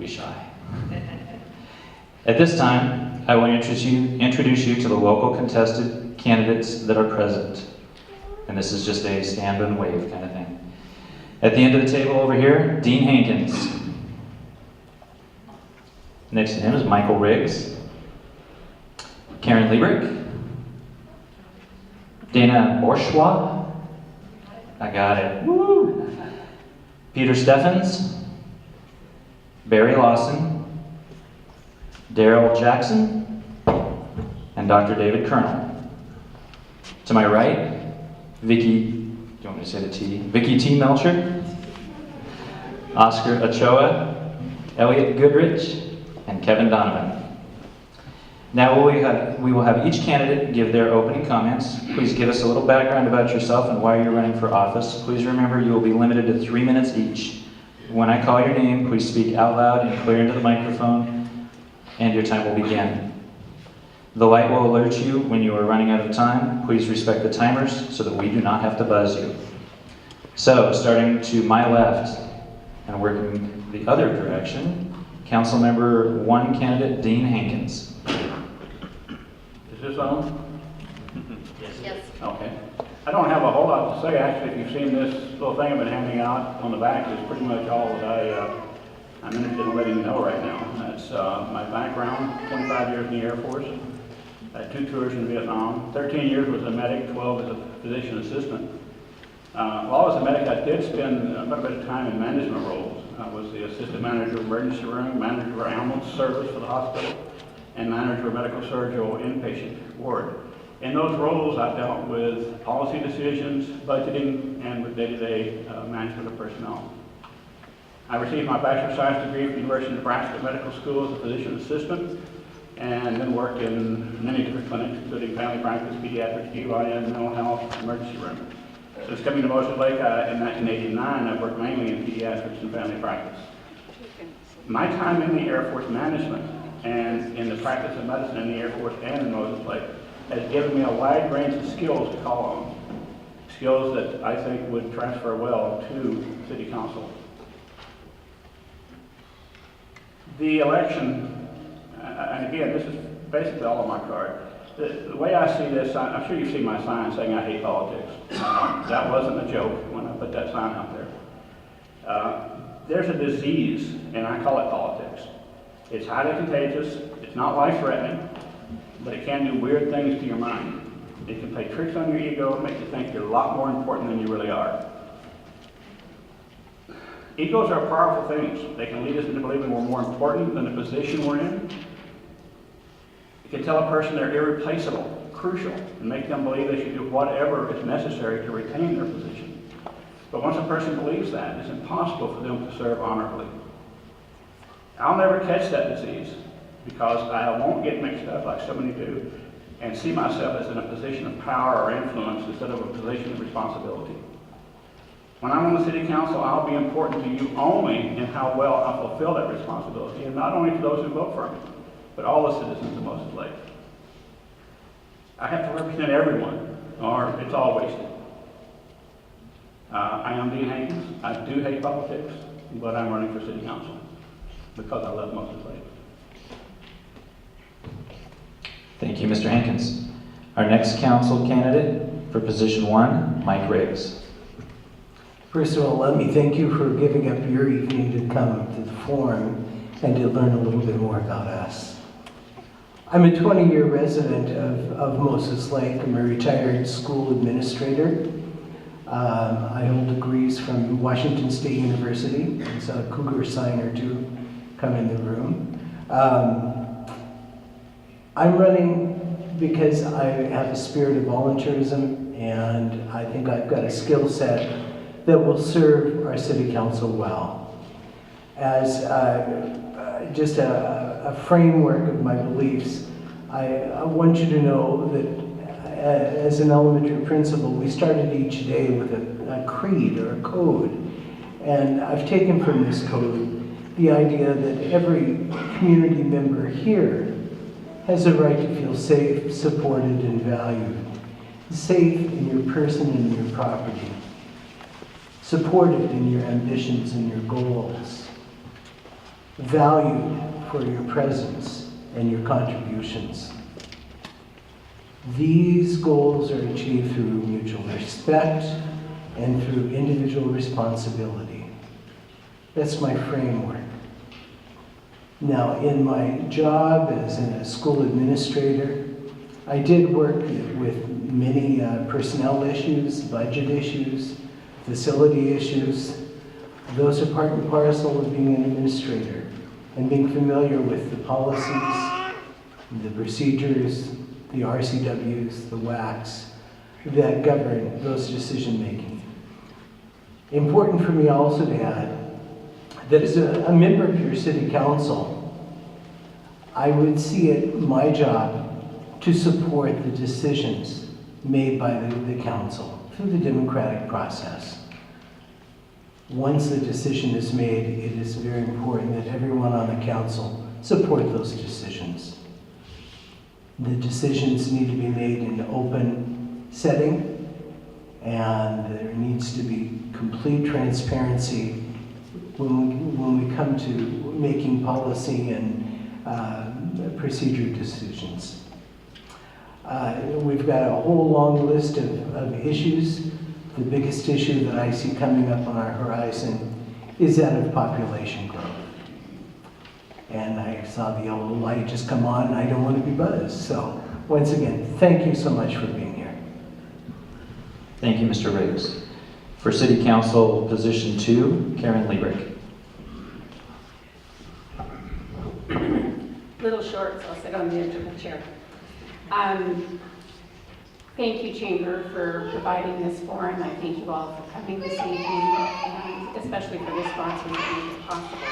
be shy. At this time, I will introduce you to the local contested candidates that are present. And this is just a stand and wave kind of thing. At the end of the table over here, Dean Hankins. Next to him is Michael Riggs, Karen Liebrick, Dana Bourgeois, I got it, woo! Peter Steffens, Barry Lawson, Daryl Jackson, and Dr. David Colonel. To my right, Vicky, do you want me to say the T? Vicky T. Melcher, Oscar Ochoa, Elliot Goodrich, and Kevin Donovan. Now we will have each candidate give their opening comments. Please give us a little background about yourself and why you're running for office. Please remember you will be limited to 3 minutes each. When I call your name, please speak out loud and clear into the microphone, and your time will begin. The light will alert you when you are running out of time. Please respect the timers so that we do not have to buzz you. So, starting to my left and working the other direction, Council Member 1 candidate Dean Hankins. Is this on? Yes. Okay. I don't have a whole lot to say. Actually, if you've seen this little thing I've been handing out on the back, is pretty much all that I'm interested in letting you know right now. That's my background, 25 years in the Air Force. I had 2 tours in Vietnam, 13 years as a medic, 12 as a physician assistant. While I was a medic, I did spend quite a bit of time in management roles. I was the assistant manager of emergency room, manager of our ambulance service for the hospital, and manager of medical surgical inpatient ward. In those roles, I dealt with policy decisions, budgeting, and with day-to-day management of personnel. I received my Bachelor of Science degree from the University of Nebraska Medical School as a physician assistant, and then worked in many different clinics, including family practice, pediatrics, GYN, mental health, emergency room. Since coming to Moses Lake in 1989, I've worked mainly in pediatrics and family practice. My time in the Air Force management and in the practice of medicine in the Air Force and in Moses Lake has given me a wide range of skills to call on. Skills that I think would transfer well to City Council. The election, and again, this is basically all on my card. The way I see this, I'm sure you've seen my sign saying I hate politics. That wasn't a joke when I put that sign out there. There's a disease, and I call it politics. It's highly contagious, it's not life-threatening, but it can do weird things to your mind. It can play tricks on your ego and make you think you're a lot more important than you really are. Egos are powerful things. They can lead us into believing we're more important than the position we're in. It can tell a person they're irreplaceable, crucial, and make them believe they should do whatever is necessary to retain their position. But once a person believes that, it's impossible for them to serve honorably. I'll never catch that disease because I won't get mixed up like so many do and see myself as in a position of power or influence instead of a position of responsibility. When I'm on the City Council, I'll be important to you only in how well I fulfill that responsibility, and not only to those who vote for me, but all the citizens of Moses Lake. I have to represent everyone, or it's all wasted. I am Dean Hankins. I do hate politics, but I'm running for City Council because I love Moses Lake. Thank you, Mr. Hankins. Our next council candidate for position 1, Mike Riggs. First of all, let me thank you for giving up your evening to come to the forum and to learn a little bit more about us. I'm a 20-year resident of Moses Lake. I'm a retired school administrator. I hold degrees from Washington State University. I saw a cougar sign or two come in the room. I'm running because I have a spirit of volunteerism, and I think I've got a skill set that will serve our City Council well. As just a framework of my beliefs, I want you to know that as an elementary principal, we started each day with a creed or a code. And I've taken from this code the idea that every community member here has a right to feel safe, supported, and valued. Safe in your person and your property. Supported in your ambitions and your goals. valued for your presence and your contributions. These goals are achieved through mutual respect and through individual responsibility. That's my framework. Now, in my job as a school administrator, I did work with many personnel issues, budget issues, facility issues. Those are part and parcel of being an administrator and being familiar with the policies, the procedures, the RCWs, the WACs that govern those decision-making. Important for me also to add that as a member of your city council, I would see it my job to support the decisions made by the council through the democratic process. Once the decision is made, it is very important that everyone on the council support those decisions. The decisions need to be made in an open setting, and there needs to be complete transparency when we come to making policy and procedure decisions. We've got a whole long list of issues. The biggest issue that I see coming up on our horizon is that of population growth. And I saw the yellow light just come on, and I don't want to be buzzed. So once again, thank you so much for being here. Thank you, Mr. Riggs. For City Council Position 2, Karen Liebrick. Little short, so I'll sit on the edge of the chair. Thank you, Chamber, for providing this forum. I thank you all for coming this evening, and especially for the sponsors that made this possible.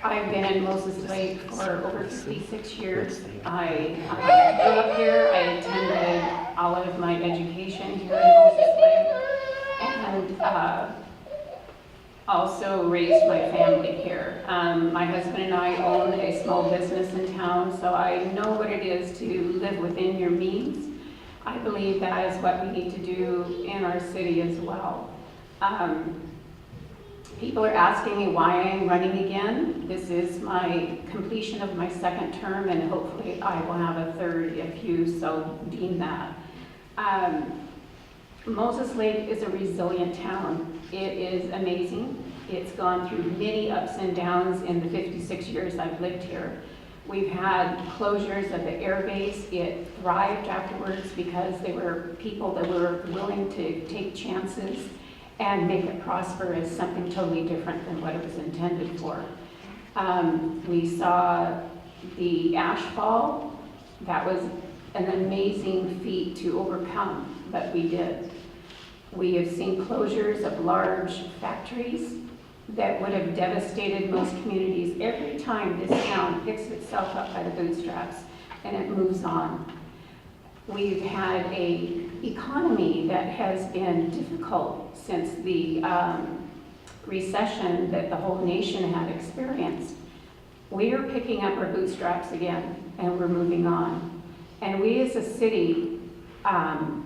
I've been in Moses Lake for over 56 years. I grew up here. I attended all of my education here in Moses Lake, and also raised my family here. My husband and I own a small business in town, so I know what it is to live within your means. I believe that is what we need to do in our city as well. People are asking me why I'm running again. This is my completion of my second term, and hopefully I will have a third if you so deem that. Moses Lake is a resilient town. It is amazing. It's gone through many ups and downs in the 56 years I've lived here. We've had closures of the air base. It thrived afterwards because there were people that were willing to take chances and make it prosper as something totally different than what it was intended for. We saw the ash fall. That was an amazing feat to overcome, but we did. We have seen closures of large factories that would have devastated most communities. Every time this town picks itself up by the bootstraps and it moves on. We've had a economy that has been difficult since the recession that the whole nation had experienced. We are picking up our bootstraps again, and we're moving on. And we as a city, I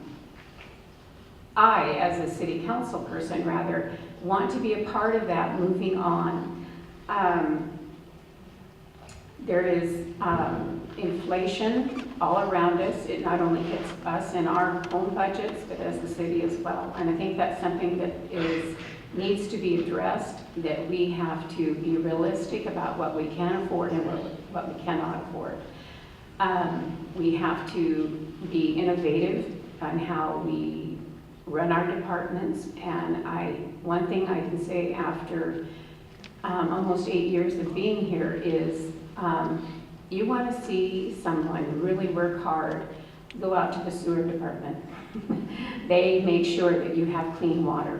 as a city council person rather, want to be a part of that moving on. There is inflation all around us. It not only hits us in our own budgets, but as the city as well. And I think that's something that needs to be addressed, that we have to be realistic about what we can afford and what we cannot afford. We have to be innovative on how we run our departments. And one thing I can say after almost 8 years of being here is you want to see someone really work hard, go out to the sewer department. They make sure that you have clean water.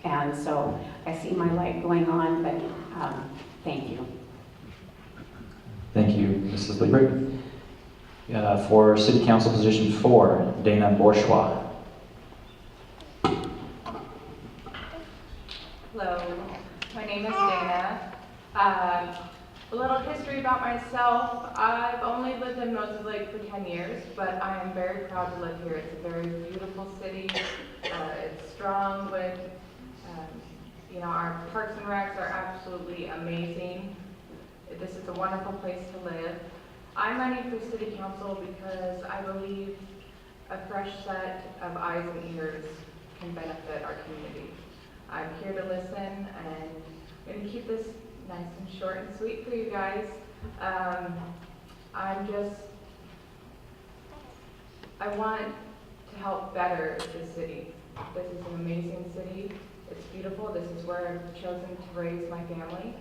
And so I see my light going on, but thank you. Thank you, Mrs. Liebrick. For City Council Position 4, Dana Bourgeois. Hello, my name is Dana. A little history about myself. I've only lived in Moses Lake for 10 years, but I am very proud to live here. It's a very beautiful city. It's strong with You know, our parks and recs are absolutely amazing. This is a wonderful place to live. I'm running for city council because I believe a fresh set of eyes and ears can benefit our community. I'm here to listen, and I'm going to keep this nice and short and sweet for you guys. I want to help better the city. This is an amazing city. It's beautiful. This is where I've chosen to raise my family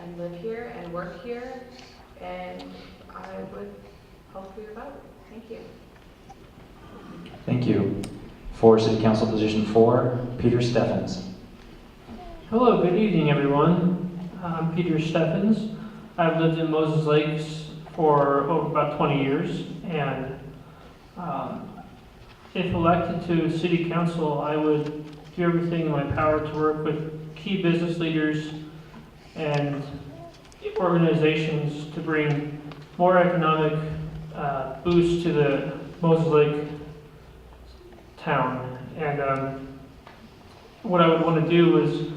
and live here and work here. And I would hope for your vote. Thank you. Thank you. For City Council Position 4, Peter Steffens. Hello, good evening, everyone. I'm Peter Steffens. I've lived in Moses Lakes for about 20 years, and if elected to City Council, I would do everything in my power to work with key business leaders and organizations to bring more economic boost to the Moses Lake town. And what I would want to do is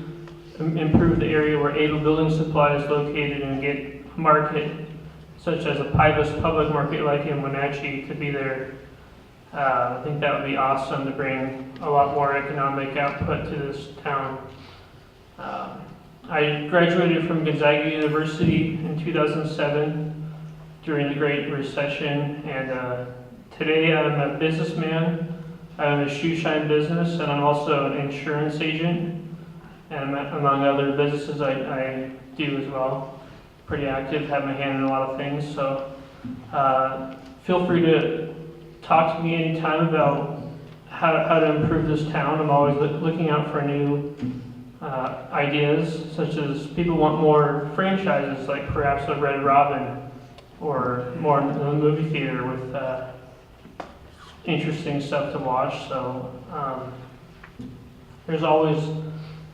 improve the area where Adel Building Supply is located and get a market such as a Pybus public market like in Wenatchee to be there. I think that would be awesome to bring a lot more economic output to this town. I graduated from Gonzaga University in 2007 during the Great Recession, and today I'm a businessman. I own a shoe shine business, and I'm also an insurance agent, and among other businesses I do as well. Pretty active, have my hand in a lot of things, so feel free to talk to me anytime about how to improve this town. I'm always looking out for new ideas, such as people want more franchises, like perhaps a Red Robin, or more in the movie theater with interesting stuff to watch. So there's always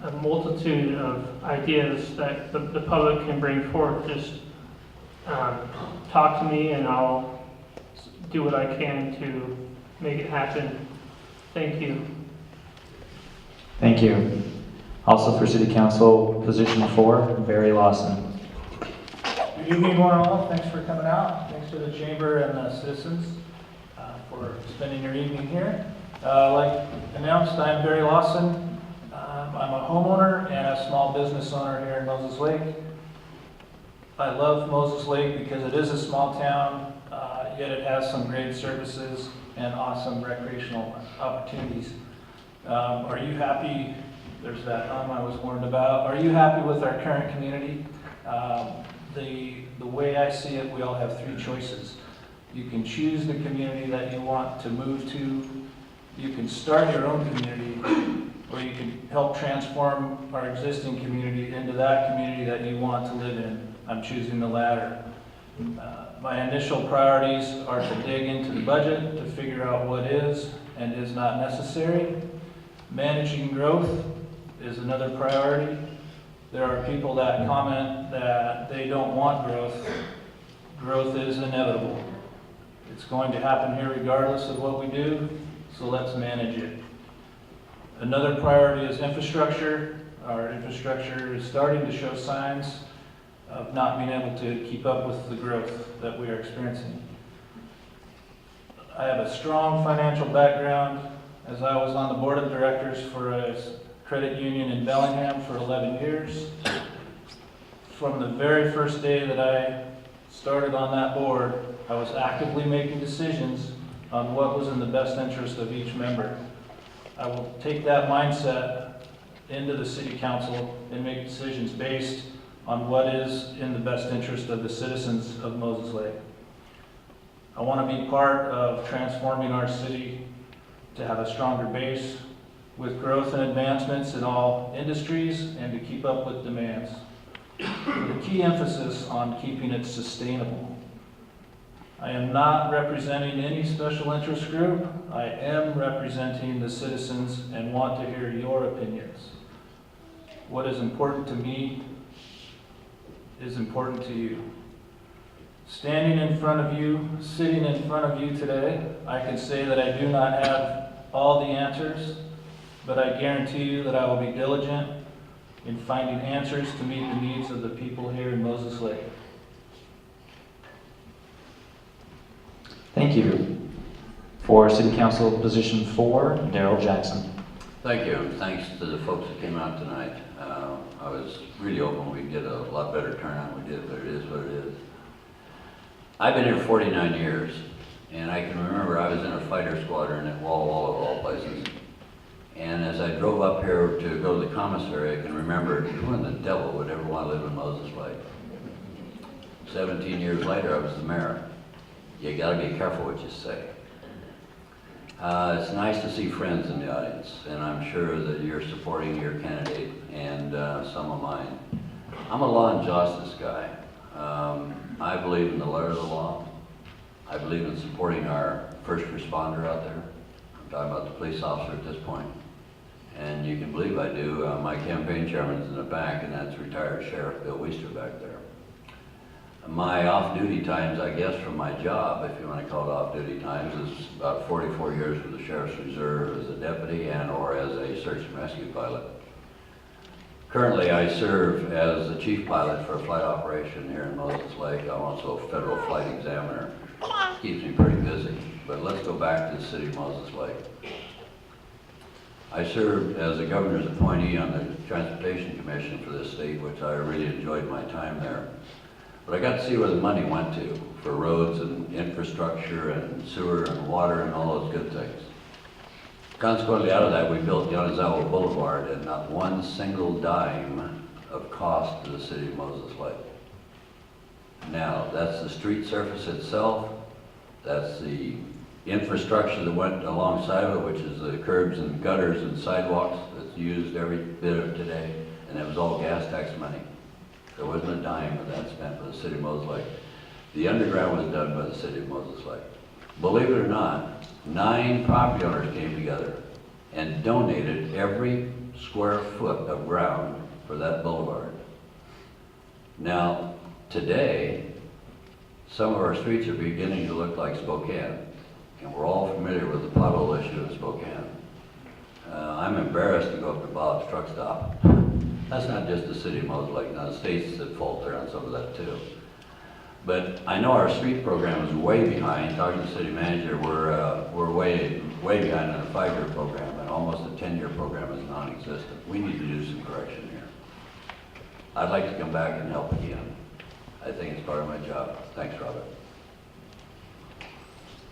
a multitude of ideas that the public can bring forth. Just talk to me and I'll do what I can to make it happen. Thank you. Thank you. Also for City Council Position 4, Barry Lawson. Good evening, one and all. Thanks for coming out. Thanks to the Chamber and the citizens for spending your evening here. Like announced, I'm Barry Lawson. I'm a homeowner and a small business owner here in Moses Lake. I love Moses Lake because it is a small town, yet it has some great services and awesome recreational opportunities. Are you happy? There's that I was warned about. Are you happy with our current community? The way I see it, we all have three choices. You can choose the community that you want to move to. You can start your own community, or you can help transform our existing community into that community that you want to live in. I'm choosing the latter. My initial priorities are to dig into the budget to figure out what is and is not necessary. Managing growth is another priority. There are people that comment that they don't want growth. Growth is inevitable. It's going to happen here regardless of what we do, so let's manage it. Another priority is infrastructure. Our infrastructure is starting to show signs of not being able to keep up with the growth that we are experiencing. I have a strong financial background, as I was on the board of directors for a credit union in Bellingham for 11 years. From the very first day that I started on that board, I was actively making decisions on what was in the best interest of each member. I will take that mindset into the city council and make decisions based on what is in the best interest of the citizens of Moses Lake. I want to be part of transforming our city to have a stronger base with growth and advancements in all industries and to keep up with demands. With a key emphasis on keeping it sustainable. I am not representing any special interest group. I am representing the citizens and want to hear your opinions. What is important to me is important to you. Standing in front of you, sitting in front of you today, I can say that I do not have all the answers, but I guarantee you that I will be diligent in finding answers to meet the needs of the people here in Moses Lake. Thank you. For City Council Position 4, Daryl Jackson. Thank you, and thanks to the folks that came out tonight. I was really hoping we'd get a lot better turnout than we did, but it is what it is. I've been here 49 years, and I can remember I was in a fighter squadron at Walla Walla, of all places. And as I drove up here to go to the commissary, I can remember who in the devil would ever want to live in Moses Lake. 17 years later, I was the mayor. You gotta be careful what you say. It's nice to see friends in the audience, and I'm sure that you're supporting your candidate and some of mine. I'm a law and justice guy. I believe in the letter of the law. I believe in supporting our first responder out there. I'm talking about the police officer at this point. And you can believe I do. My campaign chairman's in the back, and that's retired Sheriff Bill Weister back there. My off-duty times, I guess, from my job, if you want to call it off-duty times, is about 44 years with the Sheriff's Reserve as a deputy and or as a search and rescue pilot. Currently, I serve as the chief pilot for a flight operation here in Moses Lake. I'm also a federal flight examiner. Keeps me pretty busy. But let's go back to the city of Moses Lake. I served as a governor's appointee on the Transportation Commission for this state, which I really enjoyed my time there. But I got to see where the money went to for roads and infrastructure and sewer and water and all those good things. Consequently, out of that, we built Yonezawa Boulevard at not one single dime of cost to the city of Moses Lake. Now, that's the street surface itself. That's the infrastructure that went alongside of it, which is the curbs and gutters and sidewalks that's used every bit of today. And it was all gas tax money. There wasn't a dime of that spent for the city of Moses Lake. The underground was done by the city of Moses Lake. Believe it or not, 9 property owners came together and donated every square foot of ground for that boulevard. Now, today, some of our streets are beginning to look like Spokane, and we're all familiar with the pothole issue in Spokane. I'm embarrassed to go up to Bob's truck stop. That's not just the city of Moses Lake, now the state's at fault there on some of that too. But I know our street program is way behind. Talking to the city manager, we're way behind on a 5-year program, and almost a 10-year program is non-existent. We need to do some correction here. I'd like to come back and help again. I think it's part of my job. Thanks, Robert.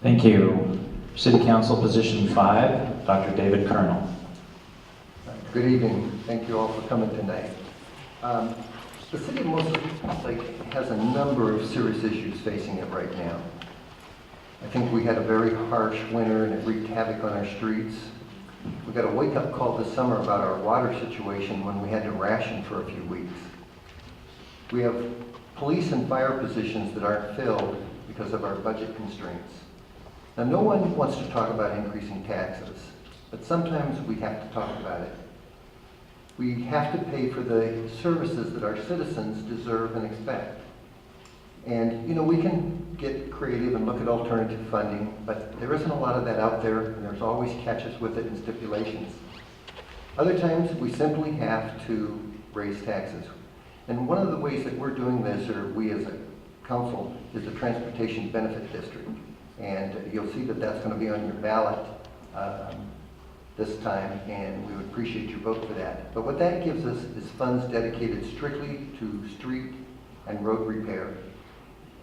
Thank you. City Council Position 5, Dr. David Colonel. Good evening. Thank you all for coming tonight. The city of Moses Lake has a number of serious issues facing it right now. I think we had a very harsh winter and it wreaked havoc on our streets. We got a wake-up call this summer about our water situation when we had to ration for a few weeks. We have police and fire positions that aren't filled because of our budget constraints. Now, no one wants to talk about increasing taxes, but sometimes we have to talk about it. We have to pay for the services that our citizens deserve and expect. And, you know, we can get creative and look at alternative funding, but there isn't a lot of that out there, and there's always catches with it and stipulations. Other times, we simply have to raise taxes. And one of the ways that we're doing this, or we as a council, is the Transportation Benefit District. And you'll see that that's going to be on your ballot this time, and we would appreciate your vote for that. But what that gives us is funds dedicated strictly to street and road repair.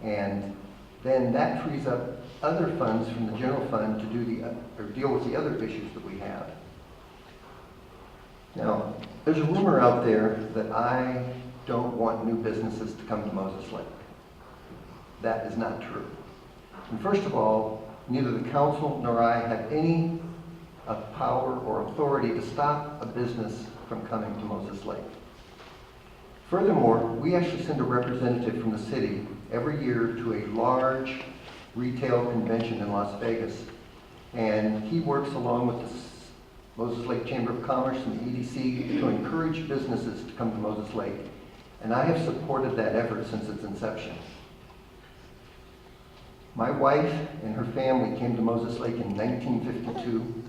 And then that frees up other funds from the general fund to do deal with the other issues that we have. Now, there's a rumor out there that I don't want new businesses to come to Moses Lake. That is not true. And first of all, neither the council nor I have any power or authority to stop a business from coming to Moses Lake. Furthermore, we actually send a representative from the city every year to a large retail convention in Las Vegas. And he works along with the Moses Lake Chamber of Commerce and the EDC to encourage businesses to come to Moses Lake. And I have supported that effort since its inception. My wife and her family came to Moses Lake in 1952.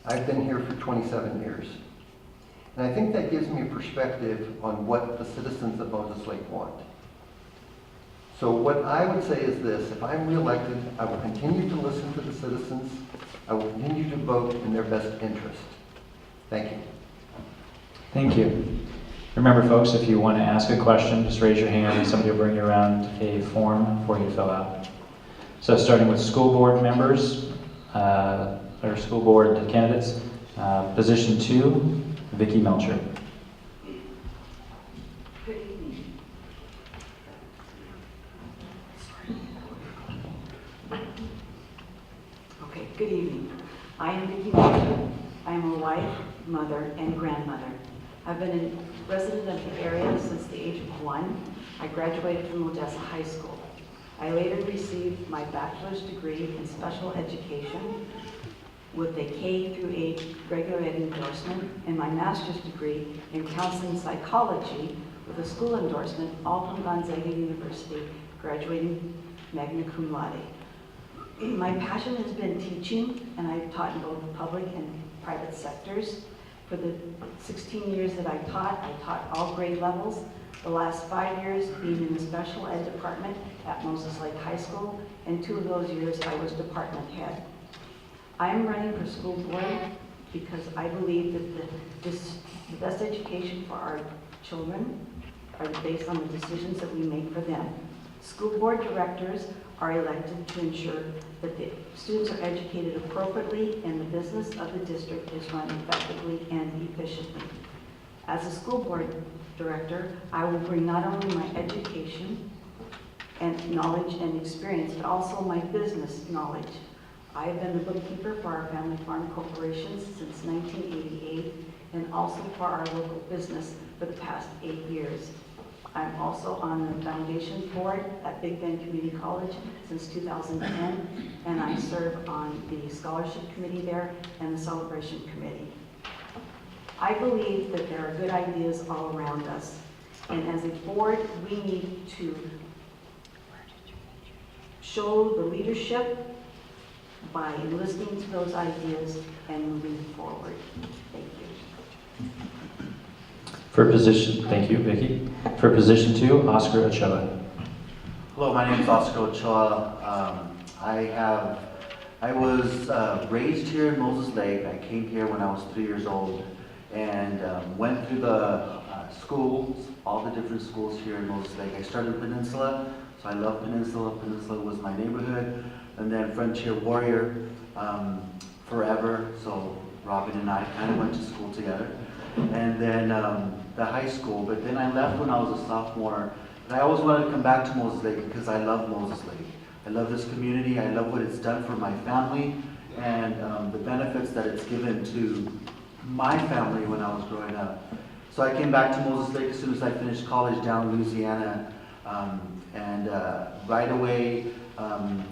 I've been here for 27 years. And I think that gives me a perspective on what the citizens of Moses Lake want. So what I would say is this: if I'm reelected, I will continue to listen to the citizens. I will continue to vote in their best interest. Thank you. Thank you. Remember, folks, if you want to ask a question, just raise your hand and somebody will bring you around a form for you to fill out. So starting with school board members, or school board candidates, position 2, Vicki Melcher. Good evening. Okay, good evening. I am Vicki Melcher. I am a wife, mother, and grandmother. I've been a resident of the area since the age of 1. I graduated from Odessa High School. I later received my bachelor's degree in special education with a K through 8 regular ed endorsement and my master's degree in counseling psychology with a school endorsement, all from Gonzaga University, graduating magna cum laude. My passion has been teaching, and I've taught in both the public and private sectors. For the 16 years that I taught all grade levels. The last 5 years being in the special ed department at Moses Lake High School, and 2 of those years I was department head. I am running for school board because I believe that the best education for our children are based on the decisions that we make for them. School board directors are elected to ensure that the students are educated appropriately and the business of the district is run effectively and efficiently. As a school board director, I will bring not only my education and knowledge and experience, but also my business knowledge. I have been the bookkeeper for our family farm corporations since 1988 and also for our local business for the past 8 years. I'm also on the foundation board at Big Bend Community College since 2010, and I serve on the scholarship committee there and the celebration committee. I believe that there are good ideas all around us, and as a board, we need to show the leadership by listening to those ideas and moving forward. Thank you. Thank you, Vicki. For position 2, Oscar Ochoa. Hello, my name is Oscar Ochoa. I was raised here in Moses Lake. I came here when I was 3 years old and went through the schools, all the different schools here in Moses Lake. I started Peninsula, so I love Peninsula. Peninsula was my neighborhood. And then Frontier Warrior forever, so Robin and I kind of went to school together. And then the high school, but then I left when I was a sophomore. And I always wanted to come back to Moses Lake because I love Moses Lake. I love this community, I love what it's done for my family, and the benefits that it's given to my family when I was growing up. So I came back to Moses Lake as soon as I finished college down in Louisiana, and right away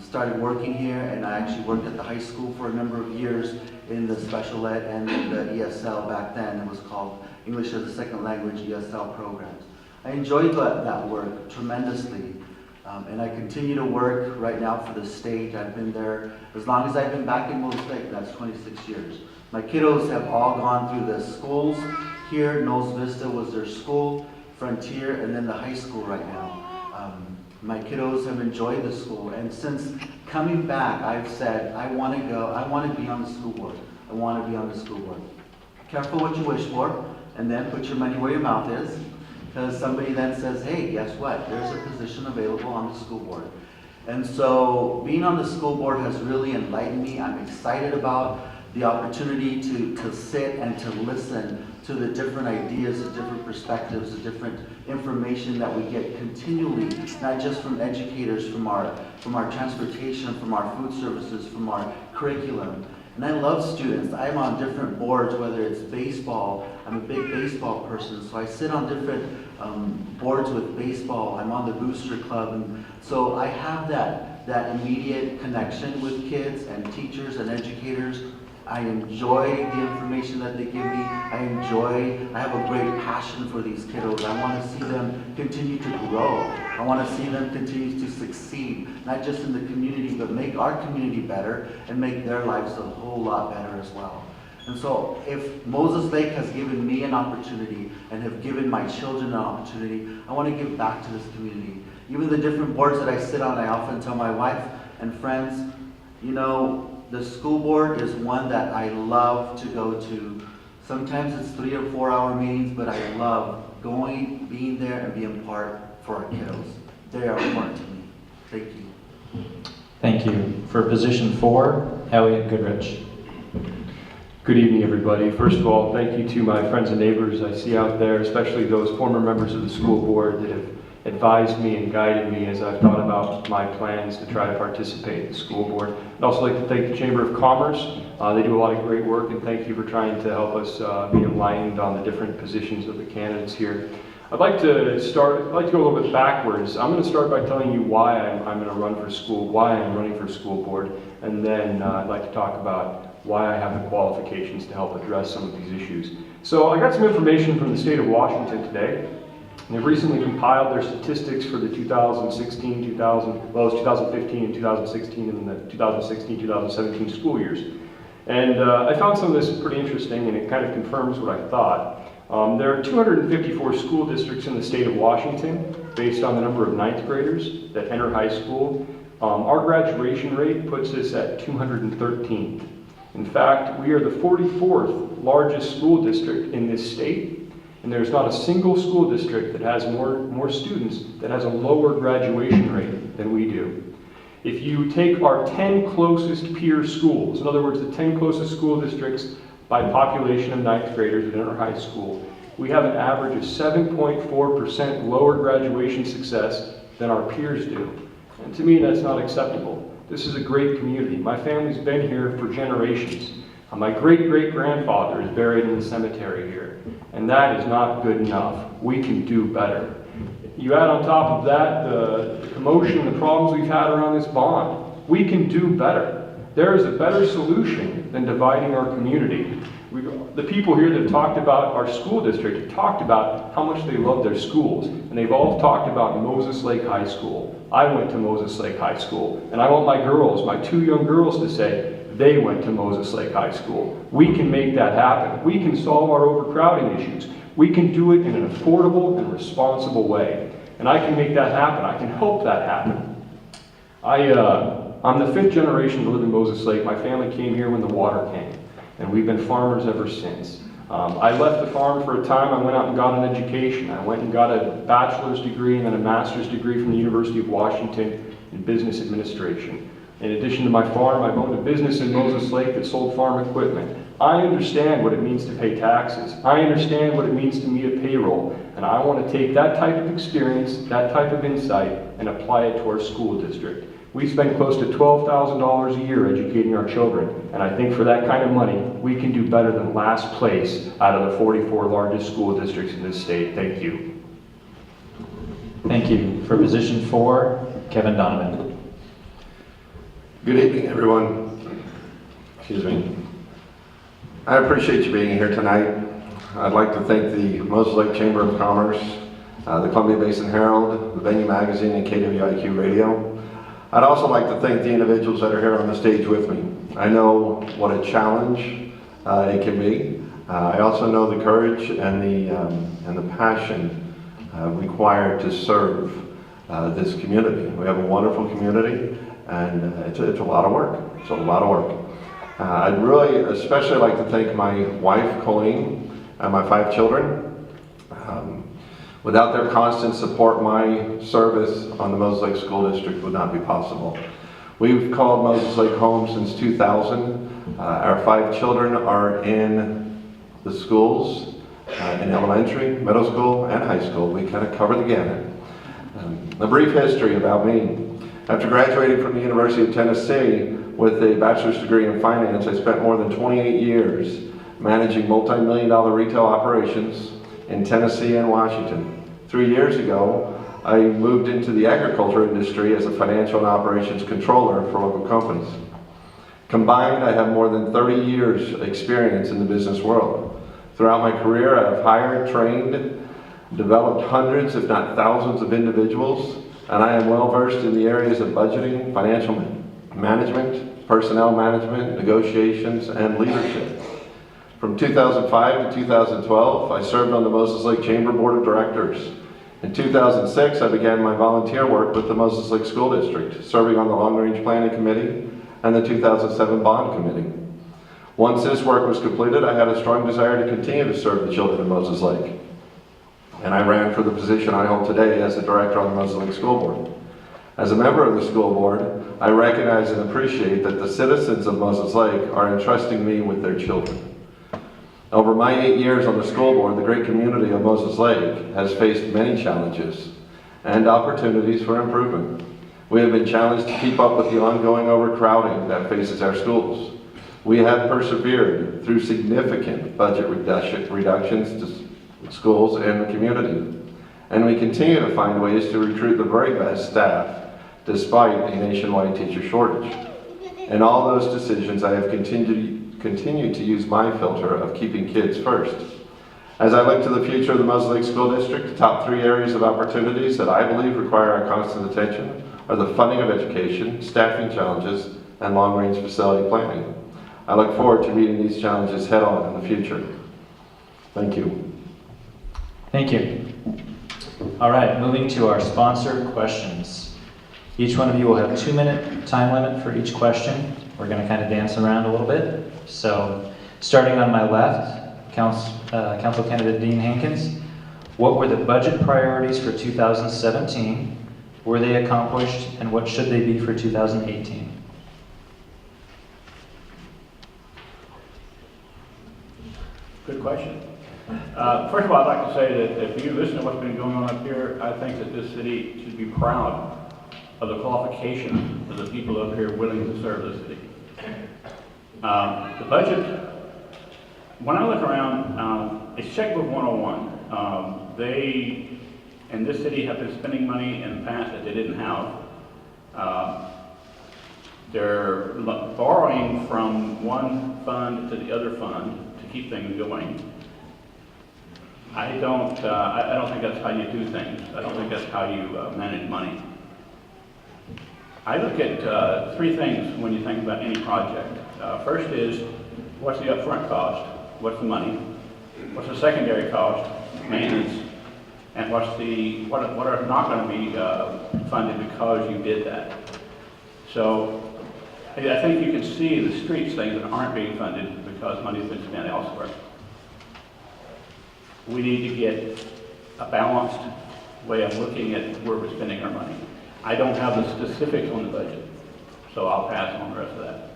started working here, and I actually worked at the high school for a number of years in the special ed and the ESL back then. It was called English as a Second Language ESL programs. I enjoyed that work tremendously, and I continue to work right now for the state. I've been there as long as I've been back in Moses Lake, that's 26 years. My kiddos have all gone through the schools here. Knowles Vista was their school, Frontier, and then the high school right now. My kiddos have enjoyed the school, and since coming back, I've said, I want to be on the school board. I want to be on the school board. Careful what you wish for, and then put your money where your mouth is, because somebody then says, hey, guess what? There's a position available on the school board. And so being on the school board has really enlightened me. I'm excited about the opportunity to sit and to listen to the different ideas, the different perspectives, the different information that we get continually, not just from educators, from our transportation, from our food services, from our curriculum. And I love students. I'm on different boards, whether it's baseball. I'm a big baseball person, so I sit on different boards with baseball. I'm on the Booster Club, and so I have that immediate connection with kids and teachers and educators. I enjoy the information that they give me. I have a great passion for these kiddos. I want to see them continue to grow. I want to see them continue to succeed, not just in the community, but make our community better and make their lives a whole lot better as well. And so if Moses Lake has given me an opportunity and have given my children an opportunity, I want to give back to this community. Even the different boards that I sit on, I often tell my wife and friends, you know, the school board is one that I love to go to. Sometimes it's 3 or 4 hour meetings, but I love going, being there, and being part for our kiddos. They are important to me. Thank you. Thank you. For position 4, Elliot Goodrich. Good evening, everybody. First of all, thank you to my friends and neighbors I see out there, especially those former members of the school board that have advised me and guided me as I've thought about my plans to try to participate in the school board. I'd also like to thank the Chamber of Commerce. They do a lot of great work, and thank you for trying to help us be enlightened on the different positions of the candidates here. I'd like to go a little bit backwards. I'm going to start by telling you why I'm going to run for school, why I'm running for school board, and then I'd like to talk about why I have the qualifications to help address some of these issues. So I got some information from the state of Washington today. They've recently compiled their statistics for the 2015 and 2016 and the 2016-2017 school years. And I found some of this pretty interesting, and it kind of confirms what I thought. There are 254 school districts in the state of Washington based on the number of 9th graders that enter high school. Our graduation rate puts us at 213th. In fact, we are the 44th largest school district in this state, and there's not a single school district that has more students that has a lower graduation rate than we do. If you take our 10 closest peer schools, in other words, the 10 closest school districts by population of 9th graders that enter high school, we have an average of 7.4% lower graduation success than our peers do. And to me, that's not acceptable. This is a great community. My family's been here for generations. My great-great-grandfather is buried in the cemetery here, and that is not good enough. We can do better. You add on top of that the commotion, the problems we've had around this bond. We can do better. There is a better solution than dividing our community. The people here that have talked about our school district have talked about how much they love their schools, and they've all talked about Moses Lake High School. I went to Moses Lake High School, and I want my girls, my 2 young girls, to say they went to Moses Lake High School. We can make that happen. We can solve our overcrowding issues. We can do it in an affordable and responsible way, and I can make that happen. I can help that happen. I'm the 5th generation to live in Moses Lake. My family came here when the water came, and we've been farmers ever since. I left the farm for a time. I went out and got an education. I went and got a bachelor's degree and then a master's degree from the University of Washington in business administration. In addition to my farm, I've owned a business in Moses Lake that sold farm equipment. I understand what it means to pay taxes. I understand what it means to meet a payroll. And I want to take that type of experience, that type of insight, and apply it to our school district. We spend close to $12,000 a year educating our children, and I think for that kind of money, we can do better than last place out of the 44 largest school districts in this state. Thank you. Thank you. For position 4, Kevin Donovan. Good evening, everyone. Excuse me. I appreciate you being here tonight. I'd like to thank the Moses Lake Chamber of Commerce, the Columbia Basin Herald, the Venue Magazine, and KWIQ Radio. I'd also like to thank the individuals that are here on the stage with me. I know what a challenge it can be. I also know the courage and the passion required to serve this community. We have a wonderful community, and it's a lot of work. It's a lot of work. I'd really especially like to thank my wife, Colleen, and my 5 children. Without their constant support, my service on the Moses Lake School District would not be possible. We've called Moses Lake home since 2000. Our 5 children are in the schools, in elementary, middle school, and high school. We kind of cover the gamut. A brief history about me. After graduating from the University of Tennessee with a bachelor's degree in finance, I spent more than 28 years managing multi-million-dollar retail operations in Tennessee and Washington. 3 years ago, I moved into the agriculture industry as a financial and operations controller for local companies. Combined, I have more than 30 years experience in the business world. Throughout my career, I've hired, trained, developed hundreds, if not thousands of individuals, and I am well versed in the areas of budgeting, financial management, personnel management, negotiations, and leadership. From 2005 to 2012, I served on the Moses Lake Chamber Board of Directors. In 2006, I began my volunteer work with the Moses Lake School District, serving on the Long Range Planning Committee and the 2007 Bond Committee. Once this work was completed, I had a strong desire to continue to serve the children of Moses Lake. And I ran for the position I hold today as the director on the Moses Lake School Board. As a member of the school board, I recognize and appreciate that the citizens of Moses Lake are entrusting me with their children. Over my 8 years on the school board, the great community of Moses Lake has faced many challenges and opportunities for improvement. We have been challenged to keep up with the ongoing overcrowding that faces our schools. We have persevered through significant budget reductions to schools and the community. And we continue to find ways to recruit the very best staff despite a nationwide teacher shortage. In all those decisions, I have continued to use my filter of keeping kids first. As I look to the future of the Moses Lake School District, the top 3 areas of opportunities that I believe require our constant attention are the funding of education, staffing challenges, and long-range facility planning. I look forward to meeting these challenges head-on in the future. Thank you. Thank you. All right, moving to our sponsor questions. Each one of you will have a 2-minute time limit for each question. We're going to kind of dance around a little bit. So, starting on my left, Council Candidate Dean Hankins. What were the budget priorities for 2017? Were they accomplished, and what should they be for 2018? Good question. First of all, I'd like to say that if you listen to what's been going on up here, I think that this city should be proud of the qualification of the people up here willing to serve the city. The budget, when I look around, it's checkbook 101. They, in this city, have been spending money in the past that they didn't have. They're borrowing from one fund to the other fund to keep things going. I don't think that's how you do things. I don't think that's how you manage money. I look at 3 things when you think about any project. First is, what's the upfront cost? What's the money? What's the secondary cost? Maintenance. And what are not going to be funded because you did that? So I think you can see the streets things that aren't being funded because money's been spent elsewhere. We need to get a balanced way of looking at where we're spending our money. I don't have the specifics on the budget, so I'll pass on the rest of that.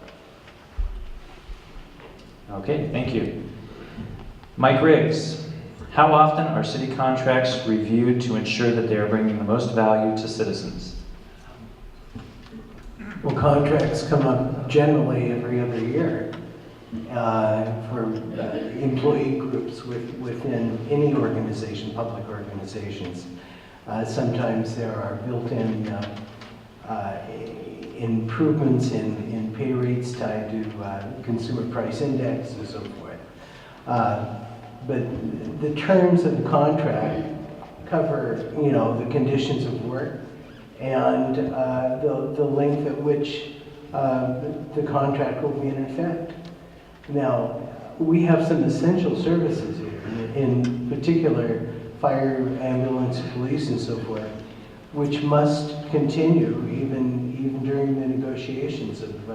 Okay, thank you. Mike Riggs, how often are city contracts reviewed to ensure that they are bringing the most value to citizens? Well, contracts come up generally every other year for employee groups within any organization, public organizations. Sometimes there are built-in improvements in pay rates tied to consumer price index and so forth. But the terms of the contract cover, the conditions of work and the length at which the contract will be in effect. Now, we have some essential services here, in particular fire, ambulance, police, and so forth, which must continue even during the negotiations of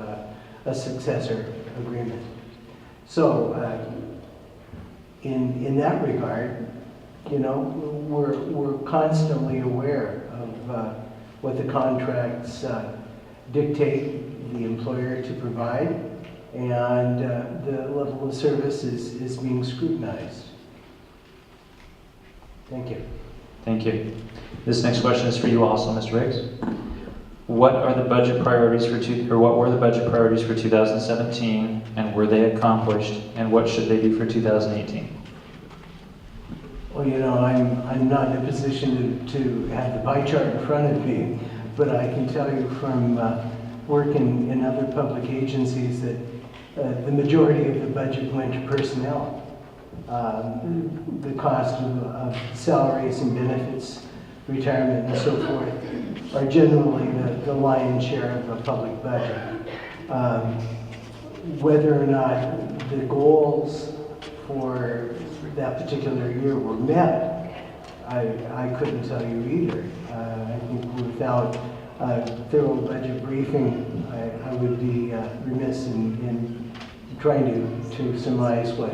a successor agreement. So, in that regard, we're constantly aware of what the contracts dictate the employer to provide, and the level of service is being scrutinized. Thank you. Thank you. This next question is for you also, Mr. Riggs. What are the budget priorities what were the budget priorities for 2017, and were they accomplished, and what should they be for 2018? Well, I'm not in a position to have the pie chart in front of me, but I can tell you from work in other public agencies that the majority of the budget went to personnel. The cost of salaries and benefits, retirement and so forth are generally the lion's share of a public budget. Whether or not the goals for that particular year were met, I couldn't tell you either. I think without a thorough budget briefing, I would be remiss in trying to surmise what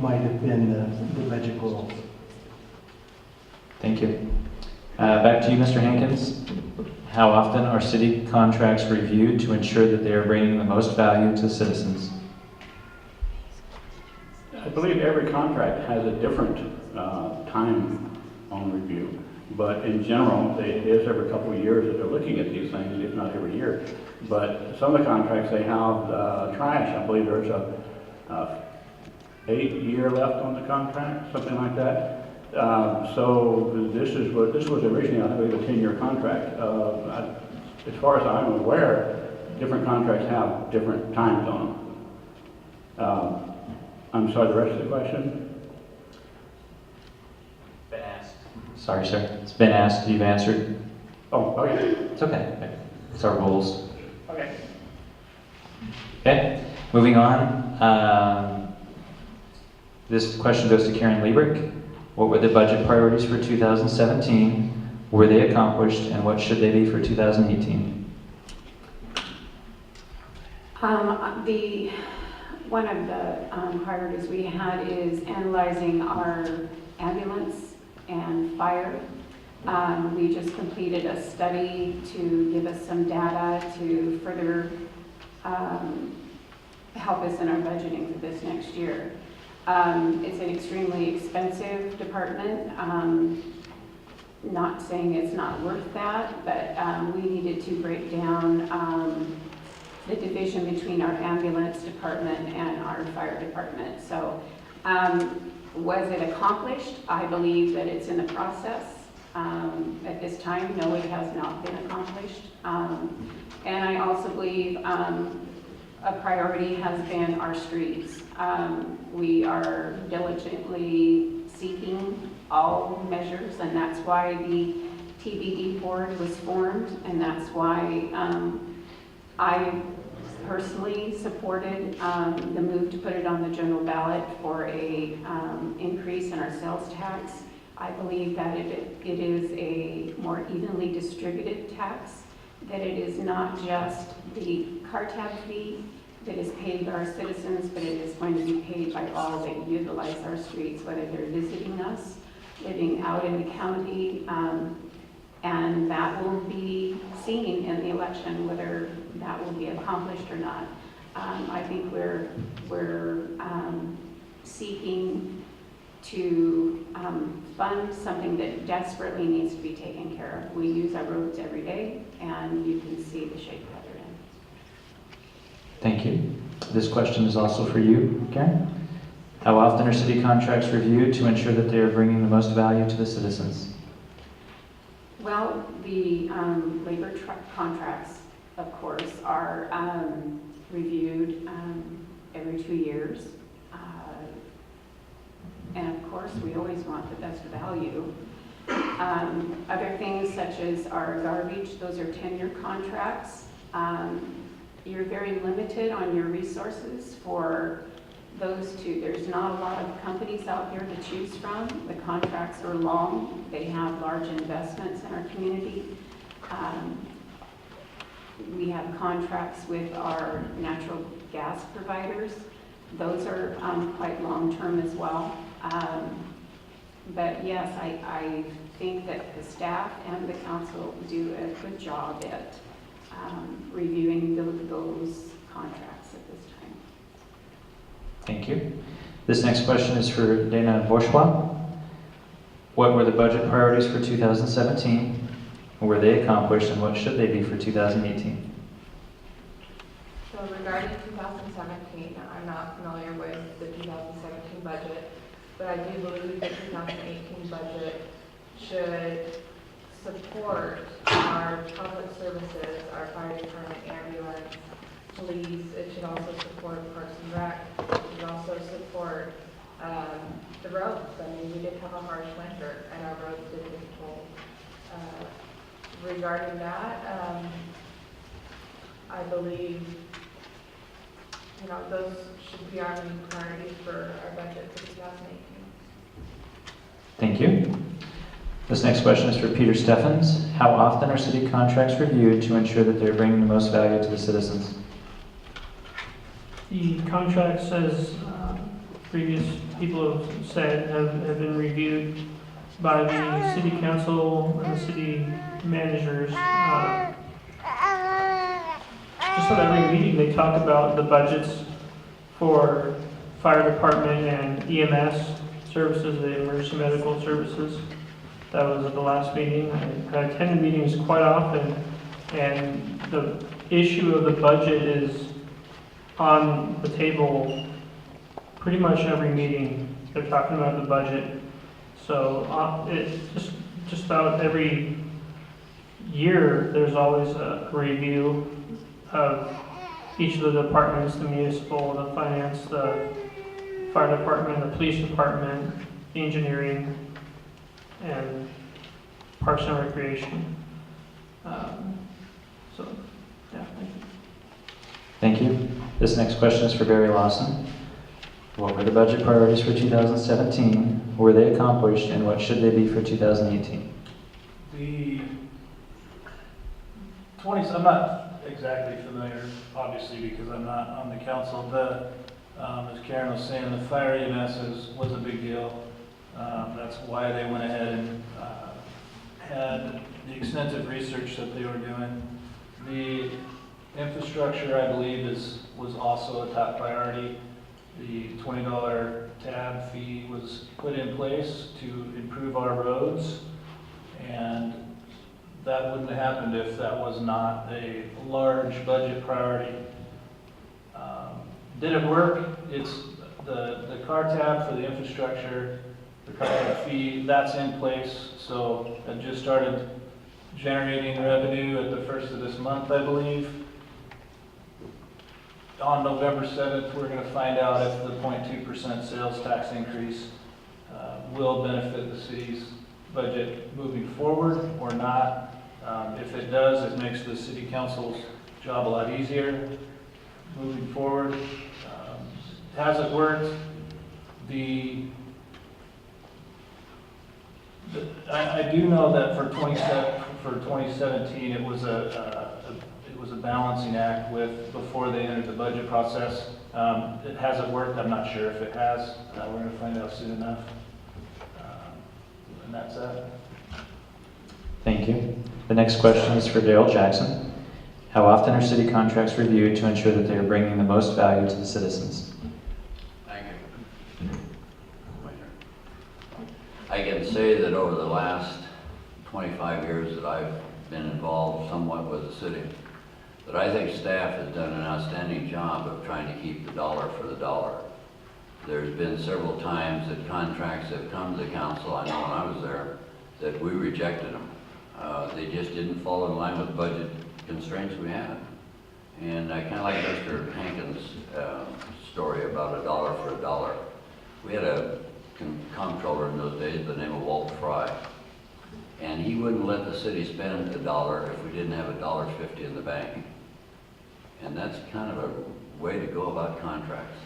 might have been the budget goals. Thank you. Back to you, Mr. Hankins. How often are city contracts reviewed to ensure that they are bringing the most value to citizens? I believe every contract has a different time on review, but in general, it is every couple of years that they're looking at these things, if not every year. But some of the contracts, they have trash. I believe there's a 8-year left on the contract, something like that. So this was originally, I believe, a 10-year contract. As far as I'm aware, different contracts have different times on them. I'm sorry, the rest of the question? Been asked. Sorry, sir. It's been asked. You've answered. Oh, okay. It's okay. It's our rules. Okay. Okay. Moving on. This question goes to Karen Liebrick. What were the budget priorities for 2017? Were they accomplished, and what should they be for 2018? One of the priorities we had is analyzing our ambulance and fire. We just completed a study to give us some data to further help us in our budgeting for this next year. It's an extremely expensive department. Not saying it's not worth that, but we needed to break down the division between our ambulance department and our fire department. So was it accomplished? I believe that it's in the process. At this time, no, it has not been accomplished. And I also believe a priority has been our streets. We are diligently seeking all measures, and that's why the TBD board was formed, and that's why I personally supported the move to put it on the general ballot for a increase in our sales tax. I believe that it is a more evenly distributed tax, that it is not just the car tab fee that is paid by our citizens, but it is going to be paid by all that utilize our streets, whether they're visiting us, living out in the county, and that will be seen in the election, whether that will be accomplished or not. I think we're seeking to fund something that desperately needs to be taken care of. We use our roads every day, and you can see the shape that they're in. Thank you. This question is also for you, Karen. How often are city contracts reviewed to ensure that they are bringing the most value to the citizens? Well, the labor contracts, of course, are reviewed every 2 years. And of course, we always want the best value. Other things such as our garbage, those are 10-year contracts. You're very limited on your resources for those two. There's not a lot of companies out there to choose from. The contracts are long. They have large investments in our community. We have contracts with our natural gas providers. Those are quite long-term as well. But yes, I think that the staff and the council do a good job at reviewing those contracts at this time. Thank you. This next question is for Dana Bourgeois. What were the budget priorities for 2017? Were they accomplished, and what should they be for 2018? So regarding 2017, I'm not familiar with the 2017 budget, but I do believe the 2018 budget should support our public services, our fire department, ambulance, police. It should also support Parks and Rec. It should also support the roads. I mean, we did have a harsh winter, and our roads did get full. Regarding that, I believe you know, those should be our main priorities for our budget for 2018. Thank you. This next question is for Peter Steffens. How often are city contracts reviewed to ensure that they're bringing the most value to the citizens? The contracts, as previous people have said, have been reviewed by the city council and the city managers. Just at every meeting, they talk about the budgets for fire department and EMS services, the emergency medical services. That was at the last meeting. I attended meetings quite often, and the issue of the budget is on the table pretty much every meeting. They're talking about the budget. So it's just about every year, there's always a review of each of the departments, the municipal, the finance, the fire department, the police department, engineering, and Parks and Recreation. So, yeah, thank you. Thank you. This next question is for Barry Lawson. What were the budget priorities for 2017? Were they accomplished, and what should they be for 2018? I'm not exactly familiar, obviously, because I'm not on the council. As Karen was saying, the fire EMS was a big deal. That's why they went ahead and had the extensive research that they were doing. The infrastructure, I believe, was also a top priority. The $20 tab fee was put in place to improve our roads, and that wouldn't have happened if that was not a large budget priority. Did it work? It's the car tab for the infrastructure, the car tab fee, that's in place, so it just started generating revenue at the first of this month, I believe. On November 7th, we're going to find out if the 0.2% sales tax increase will benefit the city's budget moving forward or not. If it does, it makes the city council's job a lot easier moving forward. Has it worked? I do know that for 2017, it was a balancing act with before they entered the budget process. It hasn't worked. I'm not sure if it has. We're going to find out soon enough. And that's it. Thank you. The next question is for Daryl Jackson. How often are city contracts reviewed to ensure that they are bringing the most value to the citizens? Thank you. I can say that over the last 25 years that I've been involved somewhat with the city, that I think staff has done an outstanding job of trying to keep the dollar for the dollar. There's been several times that contracts have come to the council, I know when I was there, that we rejected them. They just didn't fall in line with budget constraints we had. And I kind of like Mr. Hankins' story about a dollar for a dollar. We had a comptroller in those days by the name of Walt Fry. And he wouldn't let the city spend a dollar if we didn't have $1.50 in the bank. And that's kind of a way to go about contracts.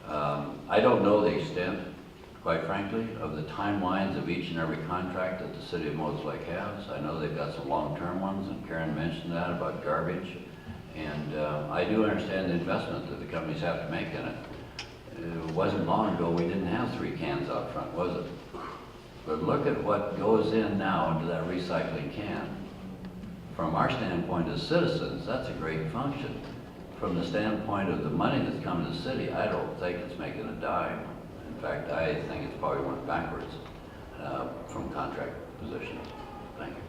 I don't know the extent, quite frankly, of the timelines of each and every contract that the city of Moses Lake has. I know they've got some long-term ones, and Karen mentioned that about garbage. And I do understand the investment that the companies have to make in it. It wasn't long ago we didn't have 3 cans out front, was it? But look at what goes in now into that recycling can. From our standpoint as citizens, that's a great function. From the standpoint of the money that's coming to the city, I don't think it's making a dime. In fact, I think it's probably went backwards from contract positions. Thank you.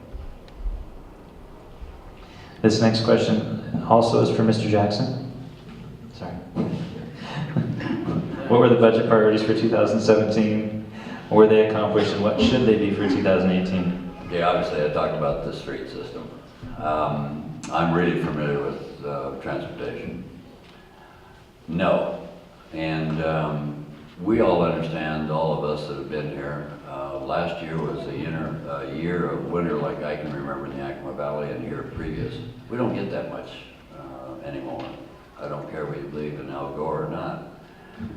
This next question also is for Mr. Jackson. Sorry. What were the budget priorities for 2017? Were they accomplished, and what should they be for 2018? Okay, obviously I talked about the street system. I'm really familiar with transportation. No. And we all understand, all of us that have been here, last year was a year of winter like I can remember in the Yakima Valley and the year previous. We don't get that much anymore. I don't care whether you believe in Al Gore or not.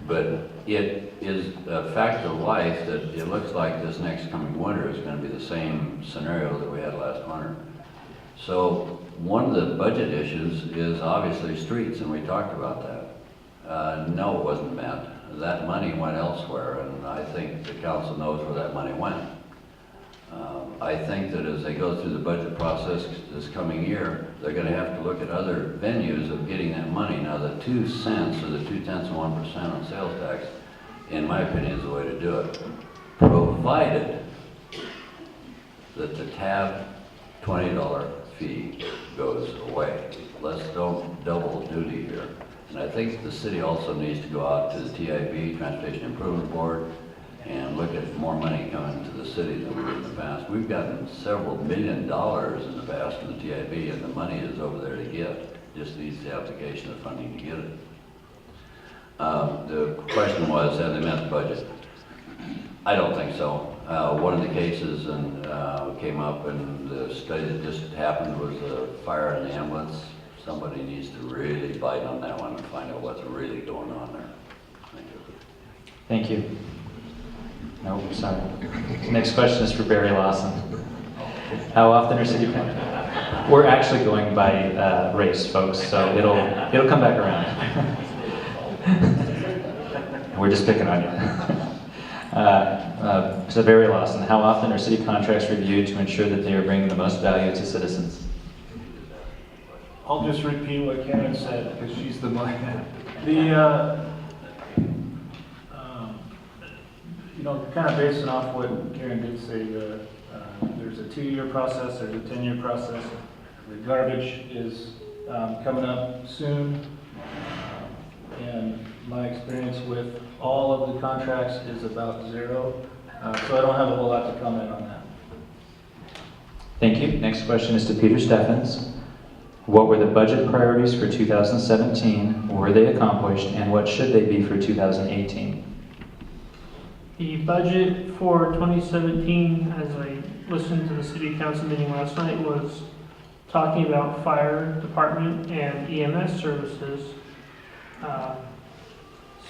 But it is a fact of life that it looks like this next coming winter is going to be the same scenario that we had last winter. So one of the budget issues is obviously streets, and we talked about that. No, it wasn't met. That money went elsewhere, and I think the council knows where that money went. I think that as they go through the budget process this coming year, they're going to have to look at other venues of getting that money. Now, the 2 cents or the 0.2% on sales tax, in my opinion, is the way to do it, provided that the tab $20 fee goes away. Let's don't double duty here. And I think the city also needs to go out to the TIB, Transportation Improvement Board, and look at more money coming to the city than we did in the past. We've gotten several $1 million in the past from the TIB, and the money is over there to get. Just needs the application of funding to get it. The question was, have they met the budget? I don't think so. One of the cases came up, and the study that just happened was a fire in the ambulance. Somebody needs to really bite on that one and find out what's really going on there. Thank you. Thank you. No, sorry. Next question is for Barry Lawson. How often are city council? We're actually going by race, folks, so it'll come back around. We're just picking on you. So Barry Lawson, how often are city contracts reviewed to ensure that they are bringing the most value to citizens? I'll just repeat what Karen said, because she's the one. Kind of basing off what Karen did say, there's a 2-year process, there's a 10-year process. The garbage is coming up soon. And my experience with all of the contracts is about 0. So I don't have a whole lot to comment on that. Thank you. Next question is to Peter Steffens. What were the budget priorities for 2017? Were they accomplished? And what should they be for 2018? The budget for 2017, as I listened to the city council meeting last night, was talking about fire department and EMS services.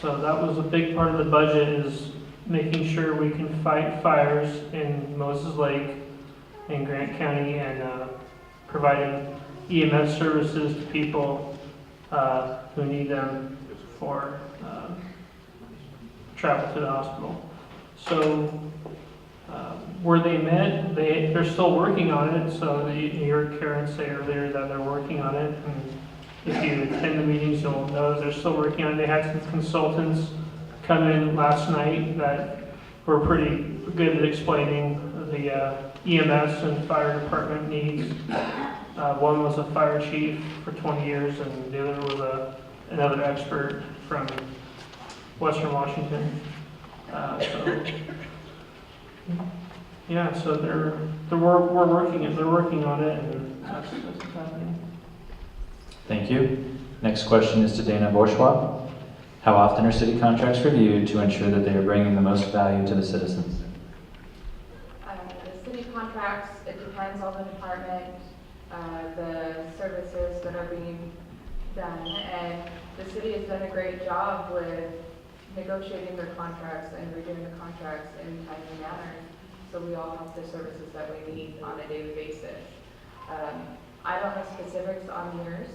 So that was a big part of the budget, is making sure we can fight fires in Moses Lake and Grant County, and providing EMS services to people who need them for travel to the hospital. So were they met? They're still working on it. So you heard Karen say earlier that they're working on it. And if you attend the meetings, you'll know they're still working on it. They had some consultants come in last night that were pretty good at explaining the EMS and fire department needs. One was a fire chief for 20 years, and the other was another expert from Western Washington. So we're working it. They're working on it, and that's what's happening. Thank you. Next question is to Dana Bourgeois. How often are city contracts reviewed to ensure that they are bringing the most value to the citizens? The city contracts, it depends on the department, the services that are being done, and the city has done a great job with negotiating their contracts and redoing the contracts in a timely manner, so we all have the services that we need on a daily basis. I don't have specifics on yours,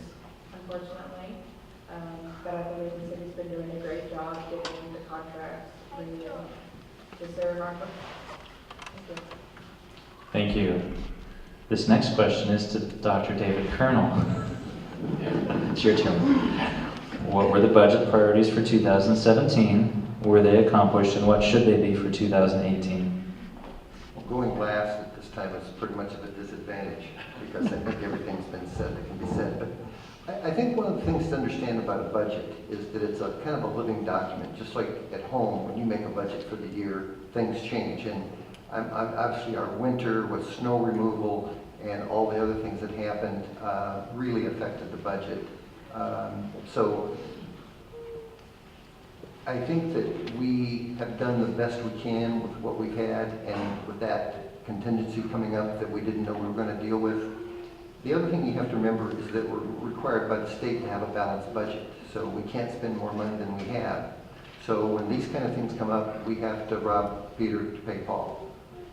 unfortunately, but I believe the city's been doing a great job getting the contracts renewed to serve our purpose. Thank you. This next question is to Dr. David Colonel. It's your turn. What were the budget priorities for 2017? Were they accomplished, and what should they be for 2018? Well, going last at this time is pretty much of a disadvantage, because I think everything's been said that can be said. But I think one of the things to understand about a budget is that it's a kind of a living document. Just like at home, when you make a budget for the year, things change. And obviously our winter with snow removal and all the other things that happened really affected the budget. So I think that we have done the best we can with what we've had, and with that contingency coming up that we didn't know we were going to deal with, The other thing you have to remember is that we're required by the state to have a balanced budget, so we can't spend more money than we have. So when these kind of things come up, we have to rob Peter to pay Paul.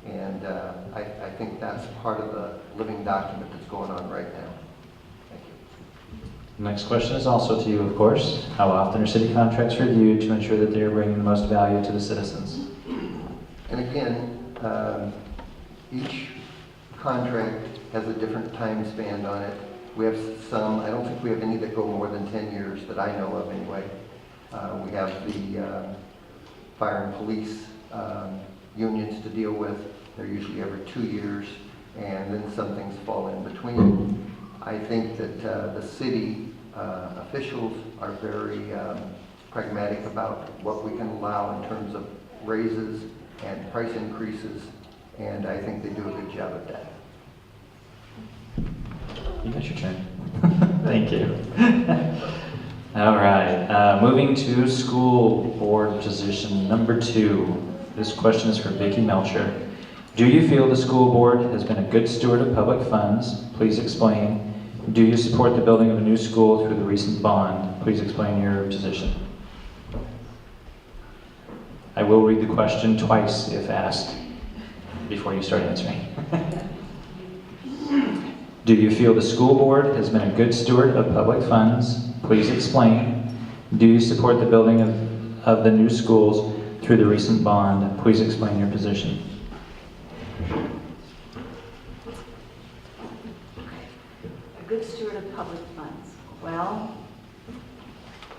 And I think that's part of the living document that's going on right now. Thank you. Next question is also to you, of course. How often are city contracts reviewed to ensure that they are bringing the most value to the citizens? And again, each contract has a different time span on it. We have some, I don't think we have any that go more than 10 years that I know of anyway. We have the fire and police unions to deal with. They're usually every 2 years, and then some things fall in between. I think that the city officials are very pragmatic about what we can allow in terms of raises and price increases, and I think they do a good job at that. You got your turn. Thank you. All right, moving to school board position number 2. This question is for Vicki Melcher. Do you feel the school board has been a good steward of public funds? Please explain. Do you support the building of a new school through the recent bond? Please explain your position. I will read the question twice if asked before you start answering. Do you feel the school board has been a good steward of public funds? Please explain. Do you support the building of the new schools through the recent bond? Please explain your position. A good steward of public funds. Well,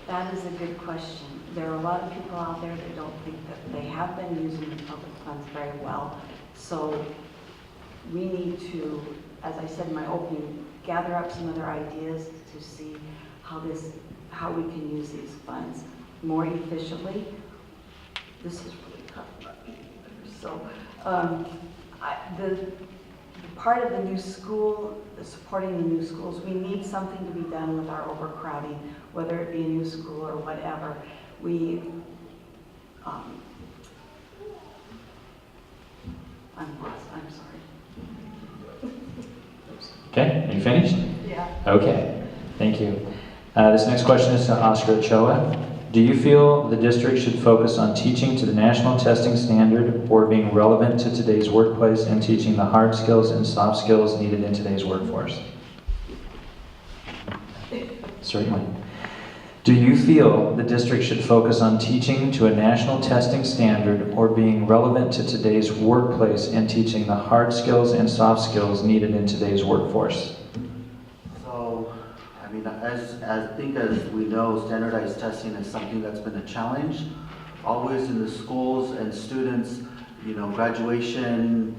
that is a good question. There are a lot of people out there that don't think that they have been using the public funds very well. So we need to, as I said in my opening, gather up some other ideas to see how we can use these funds more efficiently. This is really tough. So the part of the new school, supporting the new schools, we need something to be done with our overcrowding, whether it be a new school or whatever. I'm lost, I'm sorry. Okay, are you finished? Yeah. Okay, thank you. This next question is to Oscar Ochoa. Do you feel the district should focus on teaching to the national testing standard or being relevant to today's workplace and teaching the hard skills and soft skills needed in today's workforce? Certainly. Do you feel the district should focus on teaching to a national testing standard or being relevant to today's workplace and teaching the hard skills and soft skills needed in today's workforce? So, I mean, as we know, standardized testing is something that's been a challenge always in the schools and students, graduation,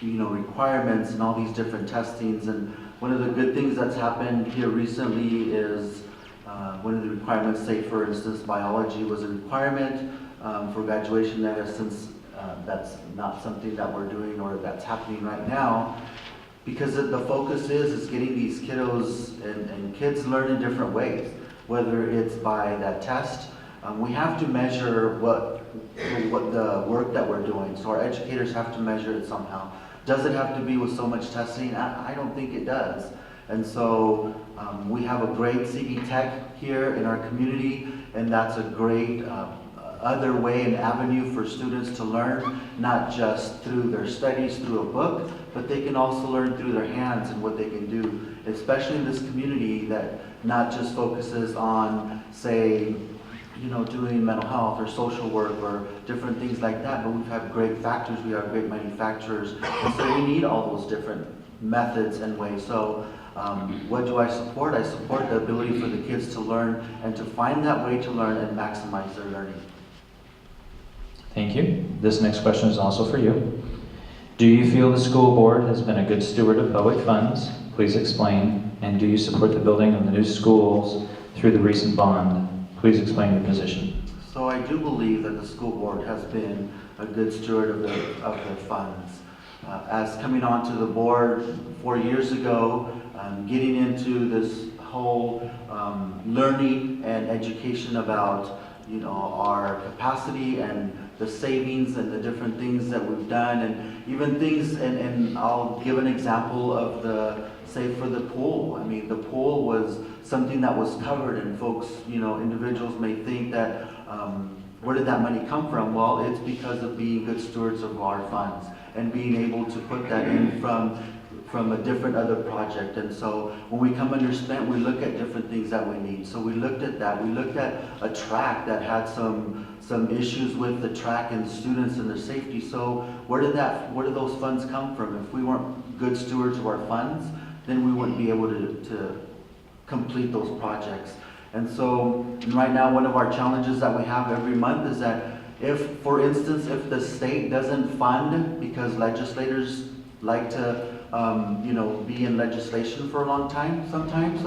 requirements and all these different testings. And one of the good things that's happened here recently is one of the requirements, say for instance, biology was a requirement for graduation there, since that's not something that we're doing or that's happening right now. Because the focus is getting these kiddos and kids learn in different ways, whether it's by that test. We have to measure what the work that we're doing, so our educators have to measure it somehow. Does it have to be with so much testing? I don't think it does. And so we have a great CB Tech here in our community, and that's a great other way and avenue for students to learn, not just through their studies, through a book, but they can also learn through their hands and what they can do, especially in this community that not just focuses on, say, doing mental health or social work or different things like that, but we have great factories, we have great manufacturers, and so we need all those different methods and ways. So what do I support? I support the ability for the kids to learn and to find that way to learn and maximize their learning. Thank you. This next question is also for you. Do you feel the school board has been a good steward of public funds? Please explain. And do you support the building of the new schools through the recent bond? Please explain your position. So I do believe that the school board has been a good steward of their funds. As coming onto the board 4 years ago, getting into this whole learning and education about our capacity and the savings and the different things that we've done, and even things, and I'll give an example of say for the pool. I mean, the pool was something that was covered, and folks, individuals may think that, where did that money come from? Well, it's because of being good stewards of our funds and being able to put that in from a different other project. And so when we come underspent, we look at different things that we need. So we looked at that. We looked at a track that had some issues with the track and students and their safety. So where did those funds come from? If we weren't good stewards of our funds, then we wouldn't be able to complete those projects. And so right now, one of our challenges that we have every month is that if, for instance, if the state doesn't fund, because legislators like to be in legislation for a long time sometimes.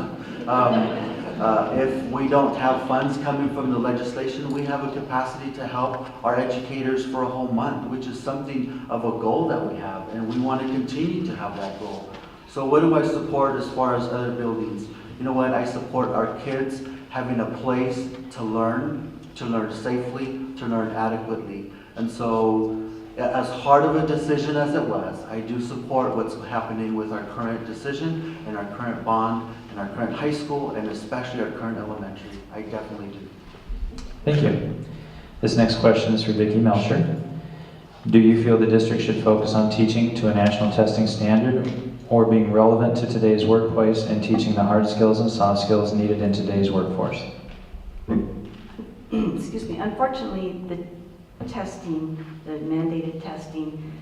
If we don't have funds coming from the legislation, we have a capacity to help our educators for a whole month, which is something of a goal that we have, and we want to continue to have that goal. So what do I support as far as other buildings? You know what? I support our kids having a place to learn safely, to learn adequately. And so, as hard of a decision as it was, I do support what's happening with our current decision and our current bond and our current high school and especially our current elementary. I definitely do. Thank you. This next question is for Vicki Melcher. Do you feel the district should focus on teaching to a national testing standard or being relevant to today's workplace and teaching the hard skills and soft skills needed in today's workforce? Excuse me. Unfortunately, the testing, the mandated testing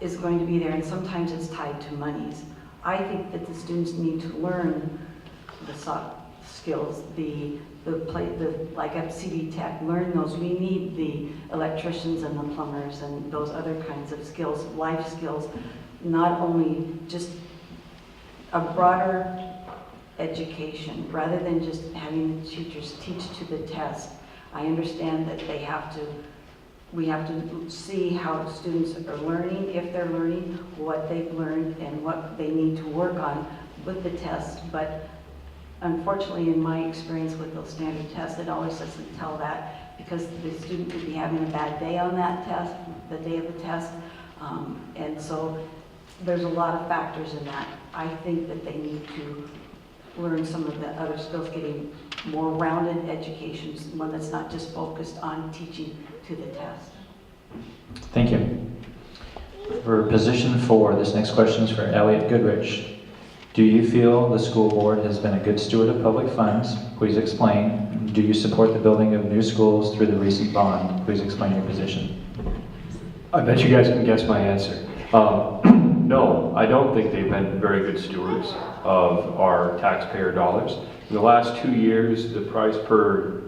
is going to be there, and sometimes it's tied to monies. I think that the students need to learn the soft skills, like at CV Tech, learn those. We need the electricians and the plumbers and those other kinds of skills, life skills, not only just a broader education, rather than just having the teachers teach to the test. I understand that we have to see how students are learning, if they're learning, what they've learned, and what they need to work on with the test. But unfortunately, in my experience with those standard tests, it always doesn't tell that, because the student could be having a bad day on that test, the day of the test. And so there's a lot of factors in that. I think that they need to learn some of the other skills, getting more rounded education, one that's not just focused on teaching to the test. Thank you. For position 4, this next question is for Elliot Goodrich. Do you feel the school board has been a good steward of public funds? Please explain. Do you support the building of new schools through the recent bond? Please explain your position. I bet you guys can guess my answer. No, I don't think they've been very good stewards of our taxpayer dollars. In the last 2 years, the price per,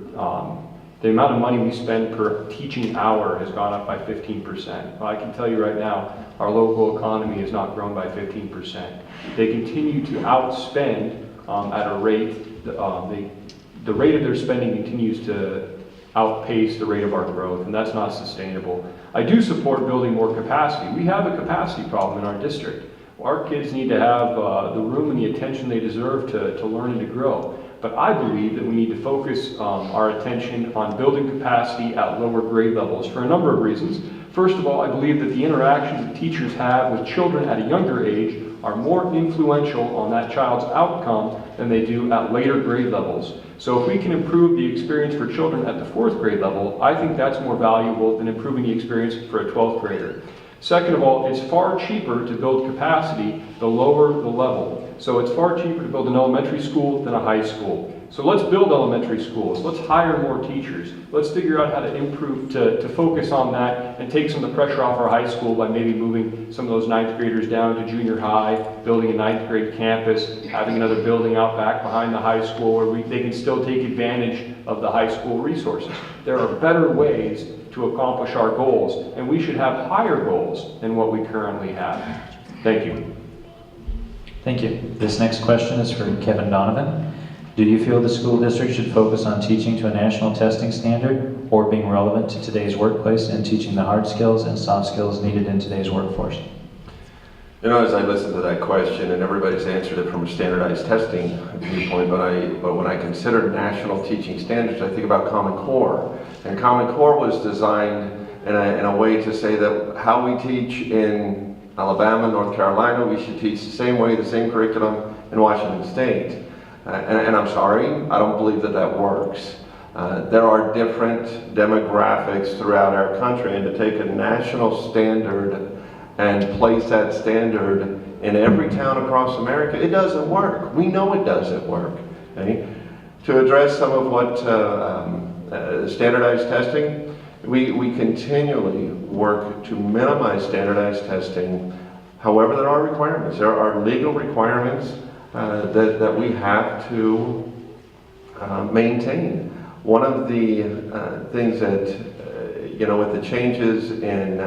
the amount of money we spend per teaching hour has gone up by 15%. Well, I can tell you right now, our local economy has not grown by 15%. They continue to outspend at a rate, the rate of their spending continues to outpace the rate of our growth, and that's not sustainable. I do support building more capacity. We have a capacity problem in our district. Our kids need to have the room and the attention they deserve to learn and to grow. But I believe that we need to focus our attention on building capacity at lower grade levels for a number of reasons. First of all, I believe that the interactions that teachers have with children at a younger age are more influential on that child's outcome than they do at later grade levels. So if we can improve the experience for children at the 4th grade level, I think that's more valuable than improving the experience for a 12th grader. Second of all, it's far cheaper to build capacity the lower the level. So it's far cheaper to build an elementary school than a high school. So let's build elementary schools. Let's hire more teachers. Let's figure out how to improve, to focus on that and take some of the pressure off our high school by maybe moving some of those 9th graders down to junior high, building a 9th grade campus, having another building out back behind the high school where they can still take advantage of the high school resources. There are better ways to accomplish our goals, and we should have higher goals than what we currently have. Thank you. Thank you. This next question is for Kevin Donovan. Do you feel the school district should focus on teaching to a national testing standard or being relevant to today's workplace and teaching the hard skills and soft skills needed in today's workforce? You know, as I listen to that question, and everybody's answered it from a standardized testing viewpoint, but when I consider national teaching standards, I think about Common Core. And Common Core was designed in a way to say that how we teach in Alabama, North Carolina, we should teach the same way, the same curriculum in Washington State. And I'm sorry, I don't believe that that works. There are different demographics throughout our country, and to take a national standard and place that standard in every town across America, it doesn't work. We know it doesn't work. Okay? To address some of what standardized testing, we continually work to minimize standardized testing. However, there are requirements. There are legal requirements that we have to maintain. One of the things that, with the changes in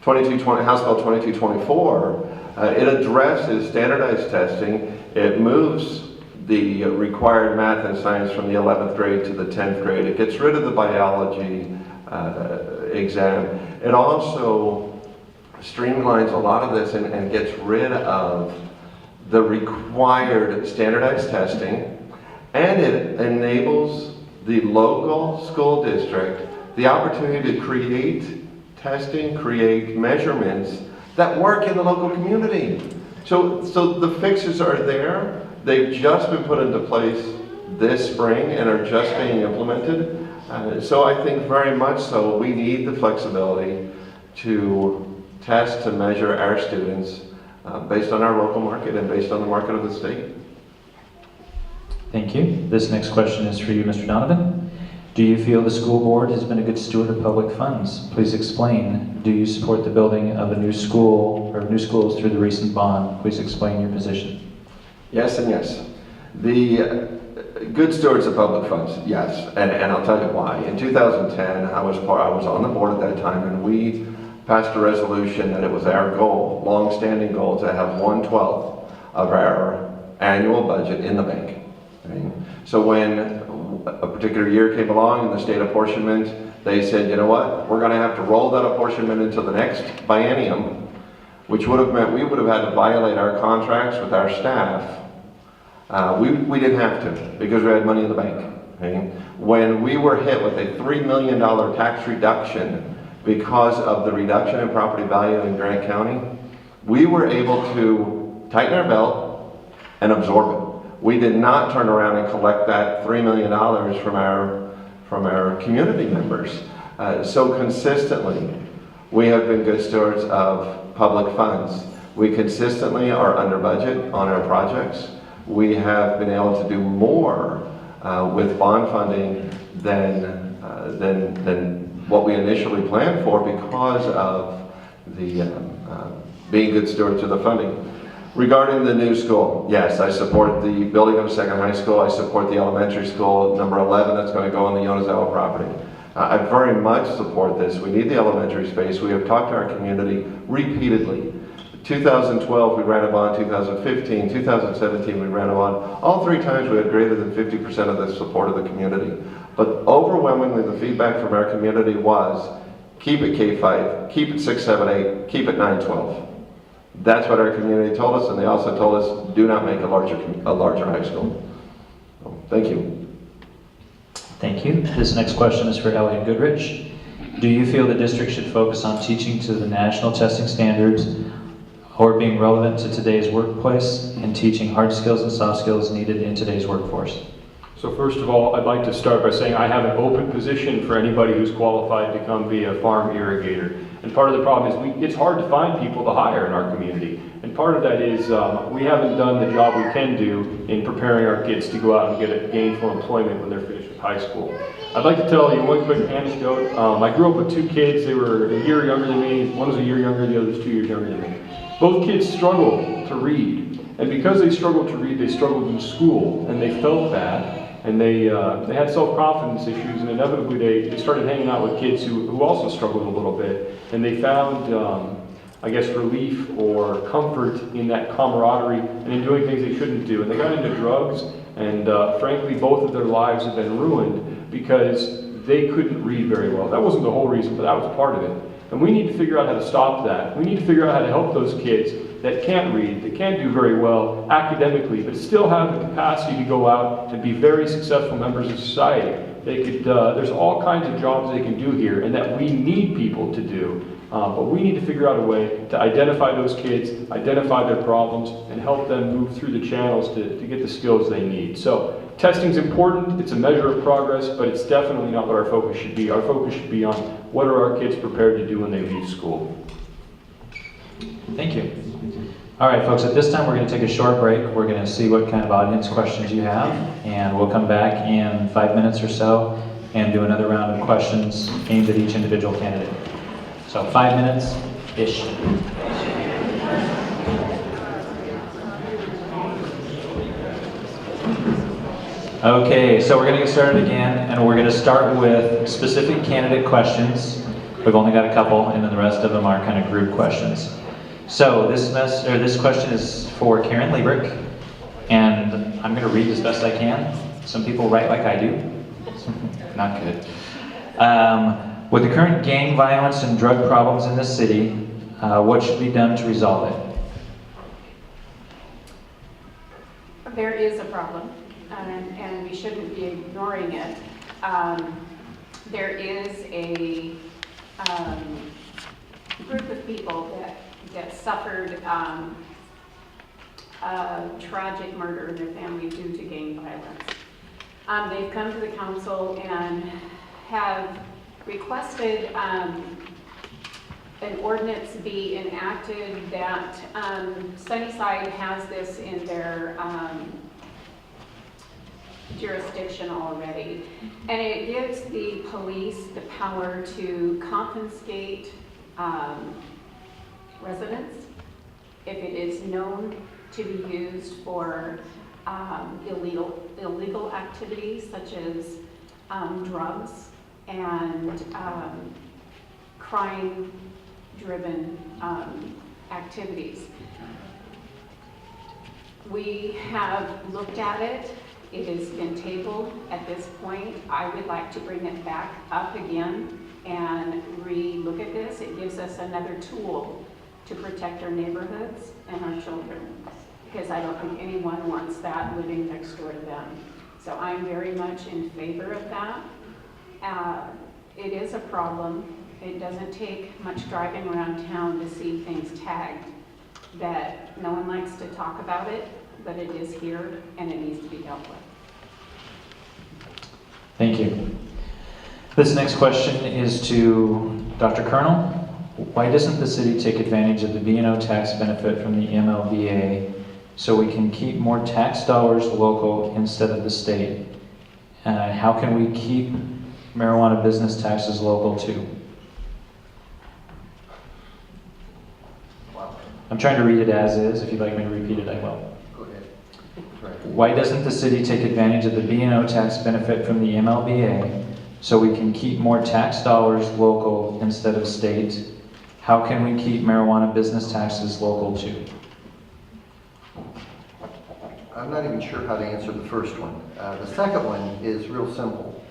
House Bill 2224, it addresses standardized testing. It moves the required math and science from the 11th grade to the 10th grade. It gets rid of the biology exam. It also streamlines a lot of this and gets rid of the required standardized testing, and it enables the local school district the opportunity to create testing, create measurements that work in the local community. So the fixes are there. They've just been put into place this spring and are just being implemented. So I think very much so we need the flexibility to test, to measure our students based on our local market and based on the market of the state. Thank you. This next question is for you, Mr. Donovan. Do you feel the school board has been a good steward of public funds? Please explain. Do you support the building of a new school or new schools through the recent bond? Please explain your position. Yes and yes. The good stewards of public funds, yes, and I'll tell you why. In 2010, I was on the board at that time, and we passed a resolution that it was our goal, long-standing goal, to have 1/12 of our annual budget in the bank. Okay? So when a particular year came along and the state apportionment, they said, you know what, we're going to have to roll that apportionment into the next biennium, which would have meant we would have had to violate our contracts with our staff. We didn't have to, because we had money in the bank. Okay? When we were hit with a $3 million tax reduction because of the reduction in property value in Grant County, we were able to tighten our belt and absorb it. We did not turn around and collect that $3 million from our community members. So consistently, we have been good stewards of public funds. We consistently are under budget on our projects. We have been able to do more with bond funding than what we initially planned for because of the being good stewards of the funding. Regarding the new school, yes, I support the building of a second high school. I support the elementary school, number 11, that's going to go on the Yonezawa property. I very much support this. We need the elementary space. We have talked to our community repeatedly. 2012, we ran a bond. 2015, 2017, we ran a bond. All three times we had greater than 50% of the support of the community. But overwhelmingly, the feedback from our community was, keep it K-5, keep it 6, 7, 8, keep it 9, 12. That's what our community told us, and they also told us, do not make a larger high school. So, thank you. Thank you. This next question is for Elliot Goodrich. Do you feel the district should focus on teaching to the national testing standards or being relevant to today's workplace and teaching hard skills and soft skills needed in today's workforce? So first of all, I'd like to start by saying I have an open position for anybody who's qualified to come be a farm irrigator. And part of the problem is it's hard to find people to hire in our community. And part of that is we haven't done the job we can do in preparing our kids to go out and get a gainful employment when they're finished with high school. I'd like to tell you one quick anecdote. I grew up with two kids. They were a year younger than me. One was a year younger, the other was 2 years younger than me. Both kids struggled to read. And because they struggled to read, they struggled in school. And they felt that. And they had self-confidence issues, and inevitably they started hanging out with kids who also struggled a little bit. And they found, I guess, relief or comfort in that camaraderie and in doing things they shouldn't do. And they got into drugs, and frankly, both of their lives have been ruined because they couldn't read very well. That wasn't the whole reason, but that was part of it. And we need to figure out how to stop that. We need to figure out how to help those kids that can't read, that can't do very well academically, but still have the capacity to go out and be very successful members of society. They could, there's all kinds of jobs they can do here and that we need people to do. But we need to figure out a way to identify those kids, identify their problems, and help them move through the channels to get the skills they need. So testing's important, it's a measure of progress, but it's definitely not what our focus should be. Our focus should be on what are our kids prepared to do when they leave school. Thank you. All right, folks, at this time we're going to take a short break. We're going to see what kind of audience questions you have, and we'll come back in 5 minutes or so and do another round of questions aimed at each individual candidate. So 5 minutes-ish. Okay, so we're going to get started again, and we're going to start with specific candidate questions. We've only got a couple, and then the rest of them are kind of group questions. So this question is for Karen Liebrick, and I'm going to read as best I can. Some people write like I do. Not good. With the current gang violence and drug problems in the city, what should be done to resolve it? There is a problem, and we shouldn't be ignoring it. There is a group of people that suffered a tragic murder in their family due to gang violence. They've come to the council and have requested an ordinance be enacted that Sunnyside has this in their jurisdiction already. And it gives the police the power to confiscate residents if it is known to be used for illegal activities such as drugs and crime-driven activities. We have looked at it. It has been tabled at this point. I would like to bring it back up again and re-look at this. It gives us another tool to protect our neighborhoods and our children, because I don't think anyone wants that living next door to them. So I'm very much in favor of that. It is a problem. It doesn't take much driving around town to see things tagged that no one likes to talk about it, but it is here and it needs to be dealt with. Thank you. This next question is to Dr. Colonel. Why doesn't the city take advantage of the B&O tax benefit from the MLBA so we can keep more tax dollars local instead of the state? How can we keep marijuana business taxes local too? I'm trying to read it as is. If you'd like me to repeat it, I will. Go ahead. Right. Why doesn't the city take advantage of the B&O tax benefit from the MLBA so we can keep more tax dollars local instead of state? How can we keep marijuana business taxes local too? I'm not even sure how to answer the first one. The second one is real simple.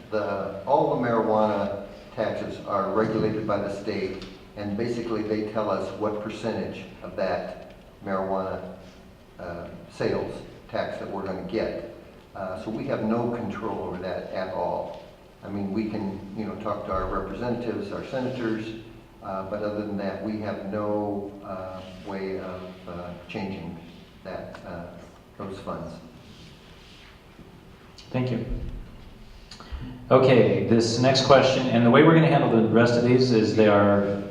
All the marijuana taxes are regulated by the state, and basically they tell us what percentage of that marijuana sales tax that we're going to get. So we have no control over that at all. I mean, we can, talk to our representatives, our senators, but other than that, we have no way of changing that those funds. Thank you. Okay, this next question, and the way we're going to handle the rest of these is they are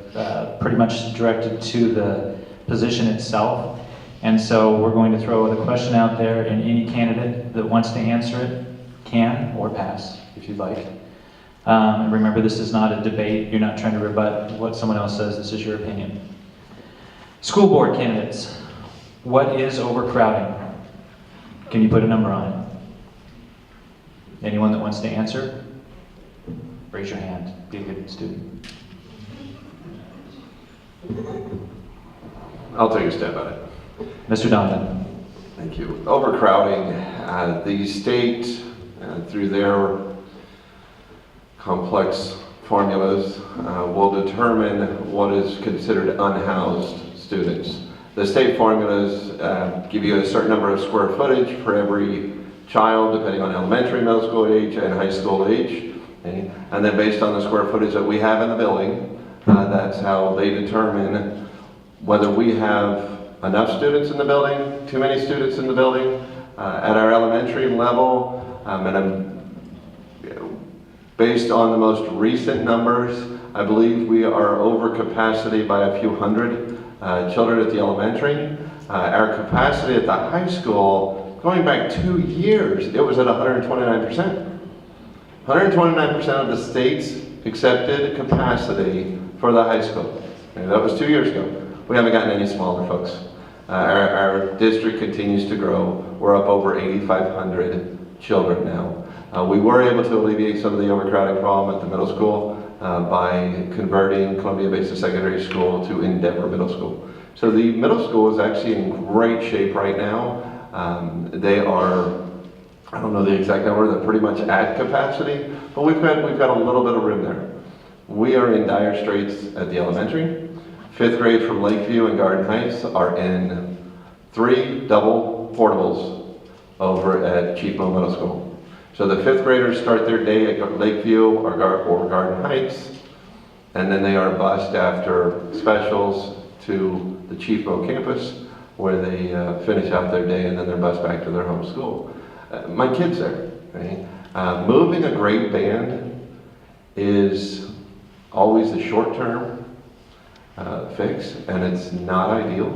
pretty much directed to the position itself. And so we're going to throw the question out there, and any candidate that wants to answer it can or pass, if you'd like. And remember, this is not a debate. You're not trying to rebut what someone else says. This is your opinion. School board candidates, what is overcrowding? Can you put a number on it? Anyone that wants to answer? Raise your hand. Be a good student. I'll take a stab at it. Mr. Donovan. Thank you. Overcrowding, the state, through their complex formulas will determine what is considered unhoused students. The state formulas give you a certain number of square footage for every child, depending on elementary, middle school age, and high school age. Okay? And then based on the square footage that we have in the building, that's how they determine whether we have enough students in the building, too many students in the building. At our elementary level, based on the most recent numbers, I believe we are over capacity by a few hundred children at the elementary. Our capacity at the high school, going back 2 years, it was at 129%. 129% of the state's accepted capacity for the high school. And that was 2 years ago. We haven't gotten any smaller, folks. Our district continues to grow. We're up over 8,500 children now. We were able to alleviate some of the overcrowding problem at the middle school by converting Columbia Basin Secondary School to Endeavor Middle School. So the middle school is actually in great shape right now. They are, I don't know the exact number, they're pretty much at capacity, but we've got a little bit of room there. We are in dire straits at the elementary. 5th grade from Lakeview and Garden Heights are in 3 double portables over at Chiefmo Middle School. So the 5th graders start their day at Lakeview or Garden Heights, and then they are bused after specials to the Chiefmo campus, where they finish out their day, and then they're bused back to their home school. My kids there. Right? Moving a great band is always a short-term fix, and it's not ideal,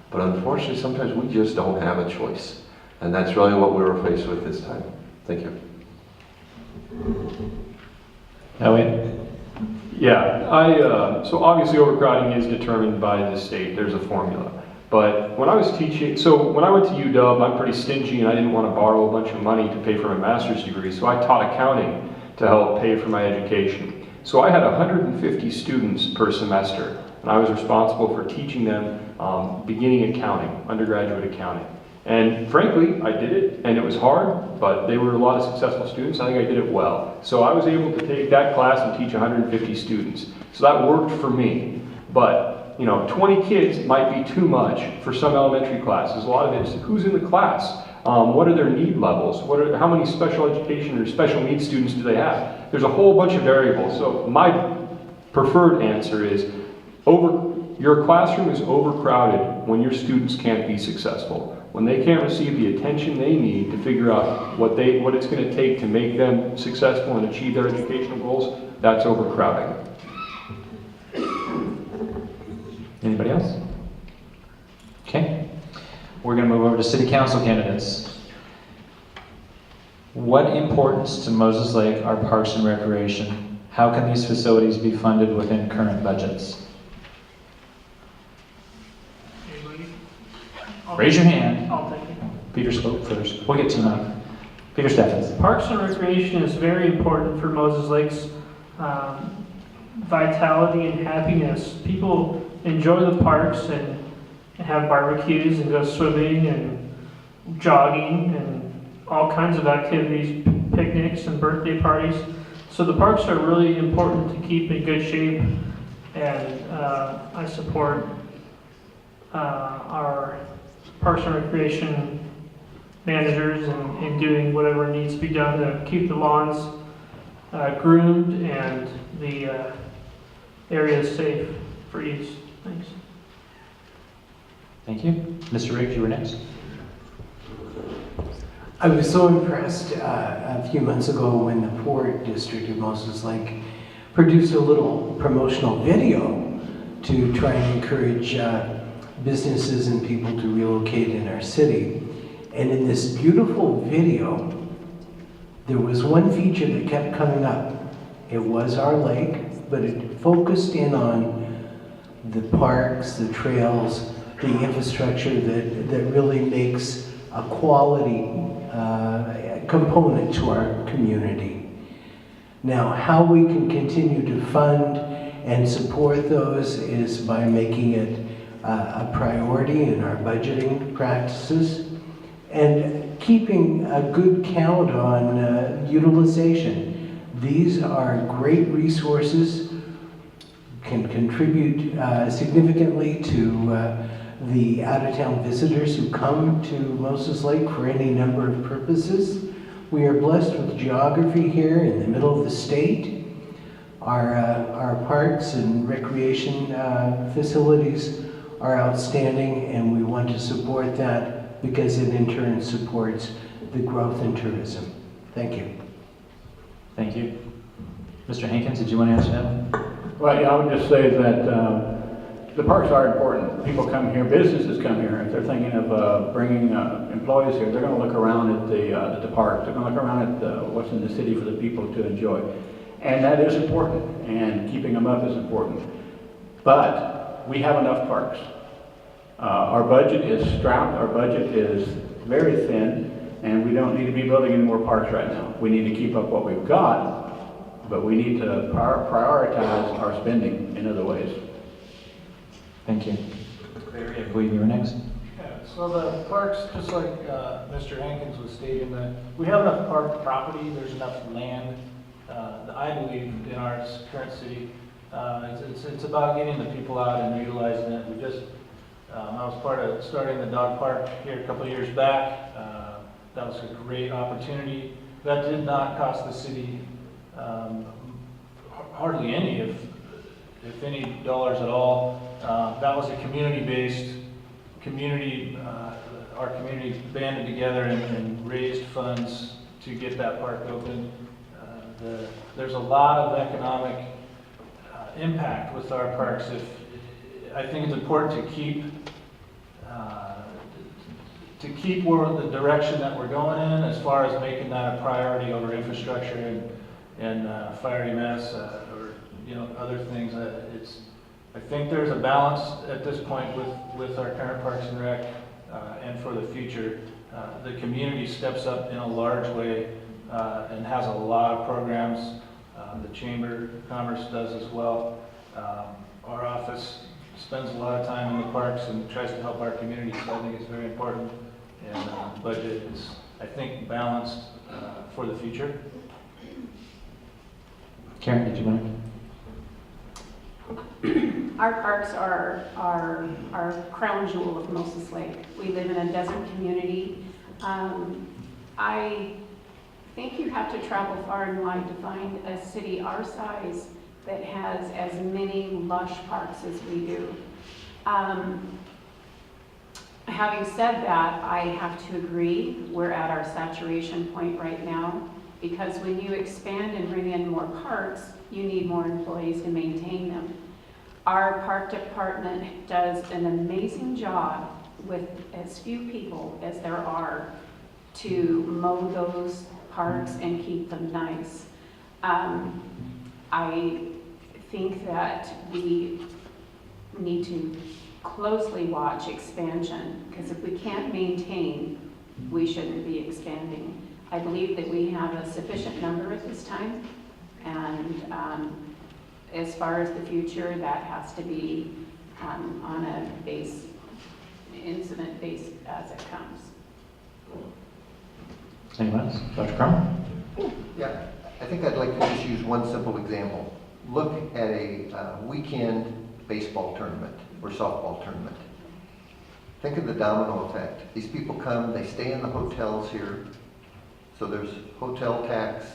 but unfortunately sometimes we just don't have a choice, and that's really what we were faced with this time. Thank you. Elliot? Yeah, so obviously overcrowding is determined by the state. There's a formula. But when I was teaching, so when I went to UW, I'm pretty stingy and I didn't want to borrow a bunch of money to pay for my master's degree, so I taught accounting to help pay for my education. So I had 150 students per semester, and I was responsible for teaching them beginning accounting, undergraduate accounting. And frankly, I did it, and it was hard, but they were a lot of successful students. I think I did it well. So I was able to take that class and teach 150 students. So that worked for me. But, 20 kids might be too much for some elementary classes. A lot of it is who's in the class. What are their need levels? How many special education or special needs students do they have? There's a whole bunch of variables. So my preferred answer is your classroom is overcrowded when your students can't be successful. When they can't receive the attention they need to figure out what it's going to take to make them successful and achieve their educational goals, that's overcrowding. Anybody else? Okay. We're going to move over to city council candidates. What importance to Moses Lake are parks and recreation? How can these facilities be funded within current budgets? Raise your hand. I'll take it. Peter spoke first. We'll get to Mike. Peter Steffens. Parks and recreation is very important for Moses Lake's vitality and happiness. People enjoy the parks and have barbecues and go swimming and jogging and all kinds of activities, picnics and birthday parties. So the parks are really important to keep in good shape, and I support our Parks and Recreation managers in doing whatever needs to be done to keep the lawns groomed and the areas safe for use. Thanks. Thank you. Mr. Riggs, you were next. I was so impressed a few months ago when the Port District of Moses Lake produced a little promotional video to try and encourage businesses and people to relocate in our city. And in this beautiful video, there was one feature that kept coming up. It was our lake, but it focused in on the parks, the trails, the infrastructure that really makes a quality component to our community. Now, how we can continue to fund and support those is by making it a priority in our budgeting practices and keeping a good count on utilization. These are great resources, can contribute significantly to the out-of-town visitors who come to Moses Lake for any number of purposes. We are blessed with geography here in the middle of the state. Our parks and recreation facilities are outstanding, and we want to support that because it in turn supports the growth in tourism. Thank you. Thank you. Mr. Hankins, did you want to answer that? Well, yeah, I would just say that the parks are important. People come here, businesses come here. If they're thinking of bringing employees here, they're going to look around at the parks. They're going to look around at what's in the city for the people to enjoy. And that is important, and keeping them up is important. But we have enough parks. Our budget is strapped, our budget is very thin, and we don't need to be building any more parks right now. We need to keep up what we've got, but we need to prioritize our spending in other ways. Thank you. Barry, I believe you were next. Yeah, so the parks, just like Mr. Hankins was stating, that we have enough park property, there's enough land, I believe, in our current city. It's about getting the people out and utilizing it. We just, I was part of starting the dog park here a couple of years back. That was a great opportunity. That did not cost the city hardly any, if any dollars at all. That was a community-based, our community banded together and raised funds to get that park open. There's a lot of economic impact with our parks. I think it's important to keep the direction that we're going in as far as making that a priority over infrastructure and fire EMS or other things. I think there's a balance at this point with our current Parks and Rec and for the future. The community steps up in a large way and has a lot of programs. The Chamber of Commerce does as well. Our office spends a lot of time in the parks and tries to help our community, so I think it's very important. And the budget is, I think, balanced for the future. Karen, did you want to? Our parks are our crown jewel of Moses Lake. We live in a desert community. I think you have to travel far and wide to find a city our size that has as many lush parks as we do. Having said that, I have to agree, we're at our saturation point right now, because when you expand and bring in more parks, you need more employees to maintain them. Our park department does an amazing job with as few people as there are to mow those parks and keep them nice. I think that we need to closely watch expansion, because if we can't maintain, we shouldn't be expanding. I believe that we have a sufficient number at this time, and as far as the future, that has to be on a incident base as it comes. Anyone else? Dr. Crum? Yeah, I think I'd like to just use one simple example. Look at a weekend baseball tournament or softball tournament. Think of the domino effect. These people come, they stay in the hotels here, so there's hotel tax,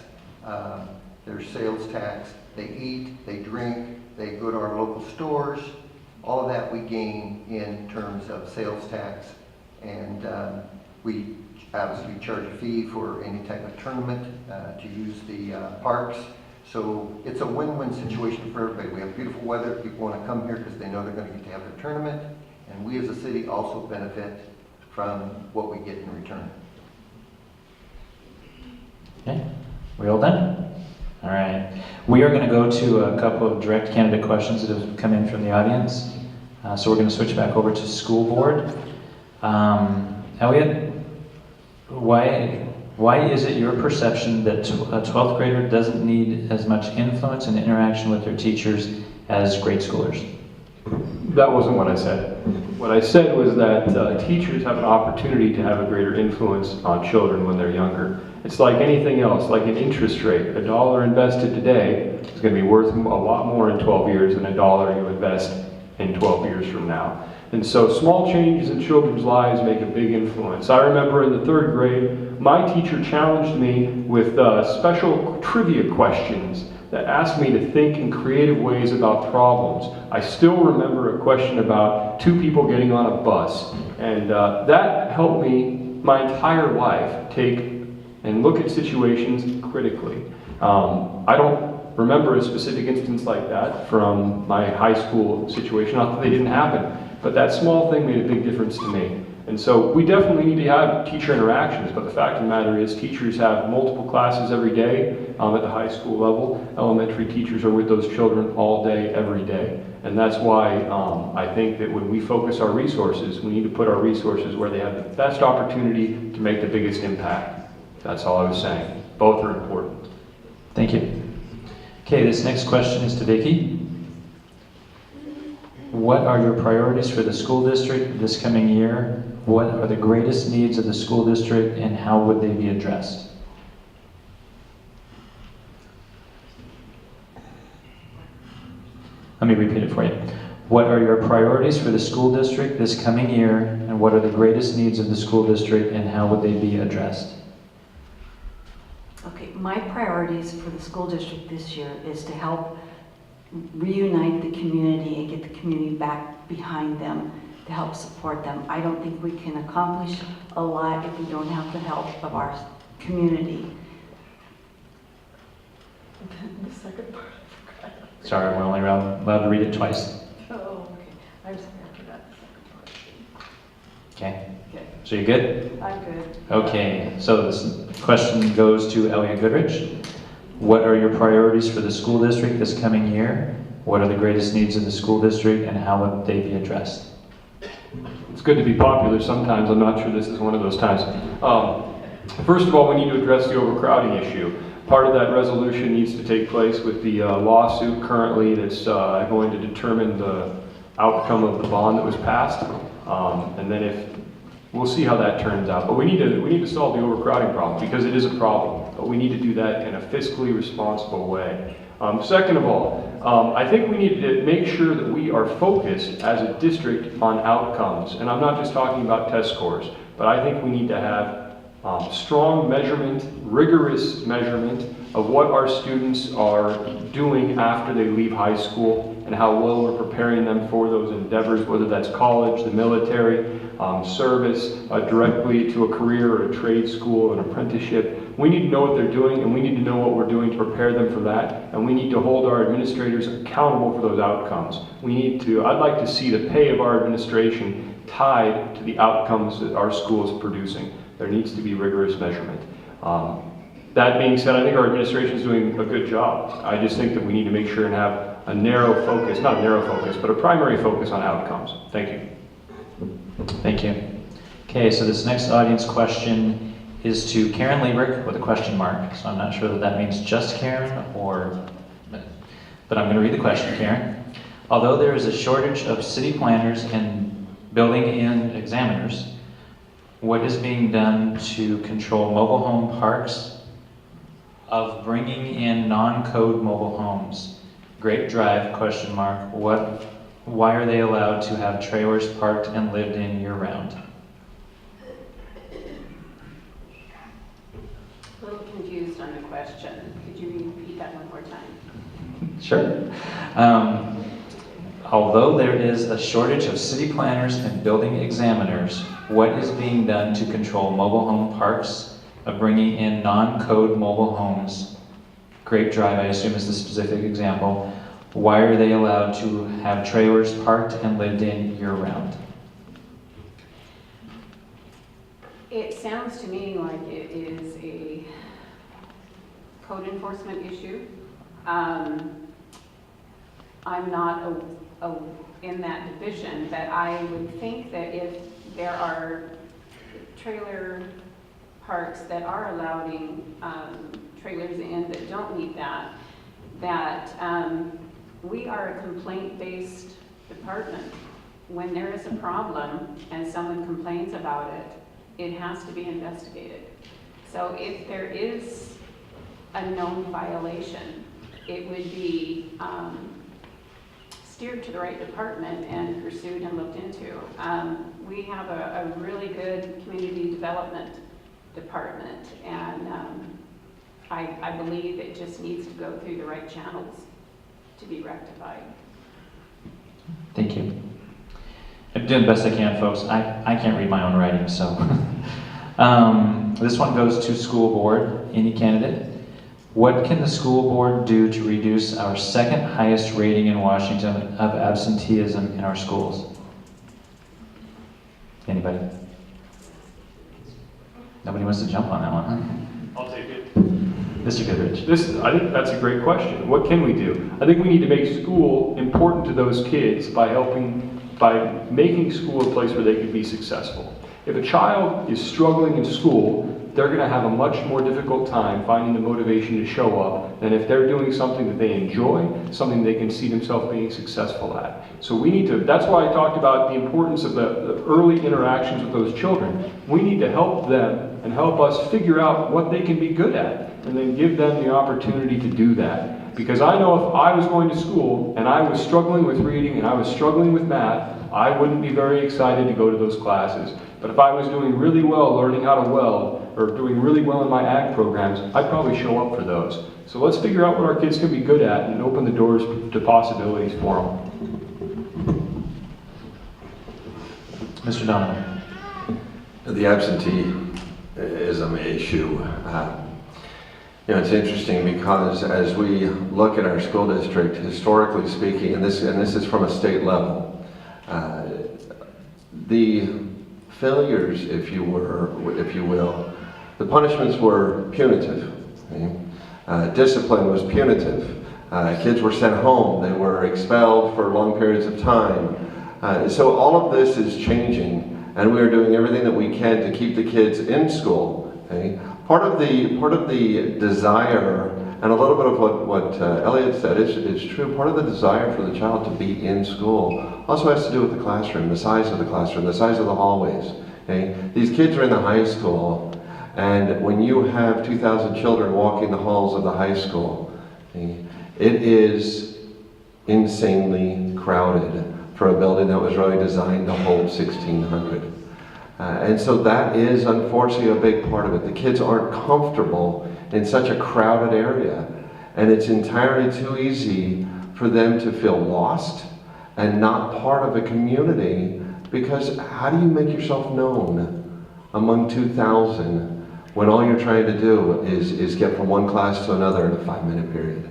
there's sales tax, they eat, they drink, they go to our local stores. All of that we gain in terms of sales tax, and we obviously charge a fee for any type of tournament to use the parks. So it's a win-win situation for everybody. We have beautiful weather, people want to come here because they know they're going to get to have their tournament, and we as a city also benefit from what we get in return. Okay, we all done? All right. We are going to go to a couple of direct candidate questions that have come in from the audience. So we're going to switch back over to school board. Elliot, why is it your perception that a 12th grader doesn't need as much influence and interaction with their teachers as grade schoolers? That wasn't what I said. What I said was that teachers have an opportunity to have a greater influence on children when they're younger. It's like anything else, like an interest rate. A dollar invested today is going to be worth a lot more in 12 years than a dollar you invest in 12 years from now. And so small changes in children's lives make a big influence. I remember in the 3rd grade, my teacher challenged me with special trivia questions that asked me to think in creative ways about problems. I still remember a question about 2 people getting on a bus, and that helped me my entire life take and look at situations critically. I don't remember a specific instance like that from my high school situation, not that they didn't happen, but that small thing made a big difference to me. And so we definitely need to have teacher interactions, but the fact of the matter is teachers have multiple classes every day at the high school level. Elementary teachers are with those children all day, every day. And that's why I think that when we focus our resources, we need to put our resources where they have the best opportunity to make the biggest impact. That's all I was saying. Both are important. Thank you. Okay, this next question is to Vicki. What are your priorities for the school district this coming year? What are the greatest needs of the school district and how would they be addressed? Let me repeat it for you. What are your priorities for the school district this coming year and what are the greatest needs of the school district and how would they be addressed? Okay, my priorities for the school district this year is to help reunite the community and get the community back behind them to help support them. I don't think we can accomplish a lot if we don't have the help of our community. The second part, I forgot. Sorry, we're only allowed to read it twice. Oh, okay. I'm sorry, I forgot the second part. Okay. Okay. So you're good? I'm good. Okay, so this question goes to Elliot Goodrich. What are your priorities for the school district this coming year? What are the greatest needs of the school district and how would they be addressed? It's good to be popular sometimes. I'm not sure this is one of those times. First of all, we need to address the overcrowding issue. Part of that resolution needs to take place with the lawsuit currently that's going to determine the outcome of the bond that was passed. And then we'll see how that turns out. But we need to solve the overcrowding problem because it is a problem. But we need to do that in a fiscally responsible way. Second of all, I think we need to make sure that we are focused as a district on outcomes. And I'm not just talking about test scores, but I think we need to have strong measurement, rigorous measurement of what our students are doing after they leave high school and how well we're preparing them for those endeavors, whether that's college, the military, service, directly to a career or a trade school, an apprenticeship. We need to know what they're doing and we need to know what we're doing to prepare them for that, and we need to hold our administrators accountable for those outcomes. I'd like to see the pay of our administration tied to the outcomes that our school is producing. There needs to be rigorous measurement. That being said, I think our administration is doing a good job. I just think that we need to make sure and have a narrow focus, not a narrow focus, but a primary focus on outcomes. Thank you. Thank you. Okay, so this next audience question is to Karen Liebrick with a question mark. So I'm not sure that means just Karen but I'm going to read the question, Karen. Although there is a shortage of city planners and building and examiners, what is being done to control mobile home parks of bringing in non-code mobile homes? Grape Drive, question mark. Why are they allowed to have trailers parked and lived in year-round? A little confused on the question. Could you repeat that one more time? Sure. Although there is a shortage of city planners and building examiners, what is being done to control mobile home parks of bringing in non-code mobile homes? Grape Drive, I assume, is the specific example. Why are they allowed to have trailers parked and lived in year-round? It sounds to me like it is a code enforcement issue. I'm not in that division, but I would think that if there are trailer parks that are allowing trailers in that don't meet that we are a complaint-based department. When there is a problem and someone complains about it, it has to be investigated. So if there is a known violation, it would be steered to the right department and pursued and looked into. We have a really good community development department, and I believe it just needs to go through the right channels to be rectified. Thank you. I'm doing the best I can, folks. I can't read my own writing, so. This one goes to school board. Any candidate? What can the school board do to reduce our second highest rating in Washington of absenteeism in our schools? Anybody? Nobody wants to jump on that one, huh? I'll take it. Mr. Goodrich. I think that's a great question. What can we do? I think we need to make school important to those kids by making school a place where they can be successful. If a child is struggling in school, they're going to have a much more difficult time finding the motivation to show up than if they're doing something that they enjoy, something they can see themselves being successful at. So we need to, that's why I talked about the importance of the early interactions with those children. We need to help them and help us figure out what they can be good at, and then give them the opportunity to do that. Because I know if I was going to school and I was struggling with reading and I was struggling with math, I wouldn't be very excited to go to those classes. But if I was doing really well learning how to weld, or doing really well in my ag programs, I'd probably show up for those. So let's figure out what our kids can be good at and open the doors to possibilities for them. Mr. Donovan. The absenteeism issue. It's interesting because as we look at our school district, historically speaking, and this is from a state level, the failures, if you will, the punishments were punitive. Okay? Discipline was punitive. Kids were sent home. They were expelled for long periods of time. So all of this is changing, and we are doing everything that we can to keep the kids in school. Okay? Part of the desire, and a little bit of what Elliot said is true, part of the desire for the child to be in school also has to do with the classroom, the size of the classroom, the size of the hallways. Okay? These kids are in the high school, and when you have 2,000 children walking the halls of the high school, okay, it is insanely crowded for a building that was really designed to hold 1,600. And so that is unfortunately a big part of it. The kids aren't comfortable in such a crowded area, and it's entirely too easy for them to feel lost and not part of a community, because how do you make yourself known among 2,000 when all you're trying to do is get from one class to another in a 5-minute period?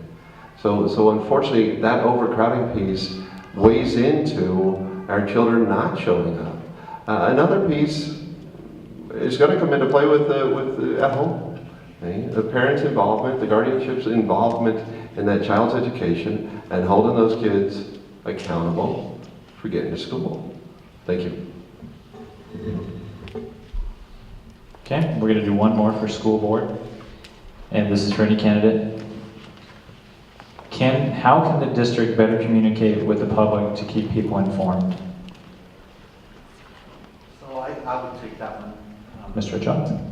So unfortunately, that overcrowding piece weighs into our children not showing up. Another piece is going to come into play with at home. Okay? The parents' involvement, the guardianship's involvement in that child's education, and holding those kids accountable for getting to school. Thank you. Okay, we're going to do one more for school board, and this is for any candidate. How can the district better communicate with the public to keep people informed? So I would take that one. Mr. Johnson.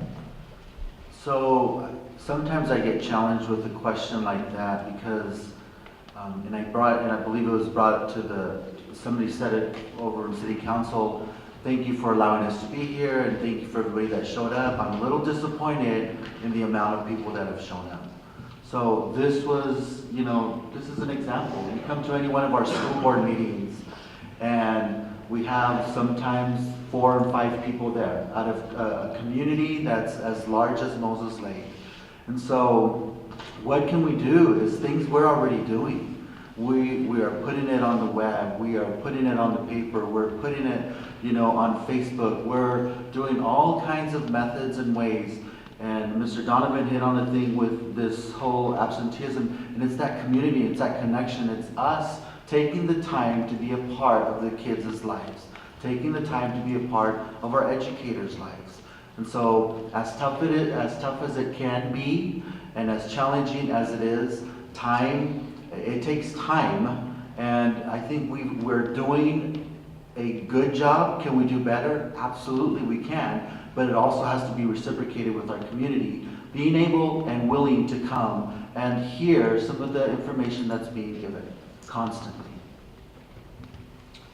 So sometimes I get challenged with a question like that because, and I believe it was brought to somebody said it over in City Council, thank you for allowing us to be here, and thank you for everybody that showed up. I'm a little disappointed in the amount of people that have shown up. So this was, this is an example. You come to any one of our school board meetings, and we have sometimes 4 or 5 people there out of a community that's as large as Moses Lake. And so what can we do is things we're already doing. We are putting it on the web, we are putting it on the paper, we're putting it, on Facebook. We're doing all kinds of methods and ways. And Mr. Donovan hit on the thing with this whole absenteeism, and it's that community, it's that connection, it's us taking the time to be a part of the kids' lives, taking the time to be a part of our educators' lives. And so as tough as it can be, and as challenging as it is, it takes time, And I think we're doing a good job. Can we do better? Absolutely we can, but it also has to be reciprocated with our community. Being able and willing to come and hear some of the information that's being given constantly.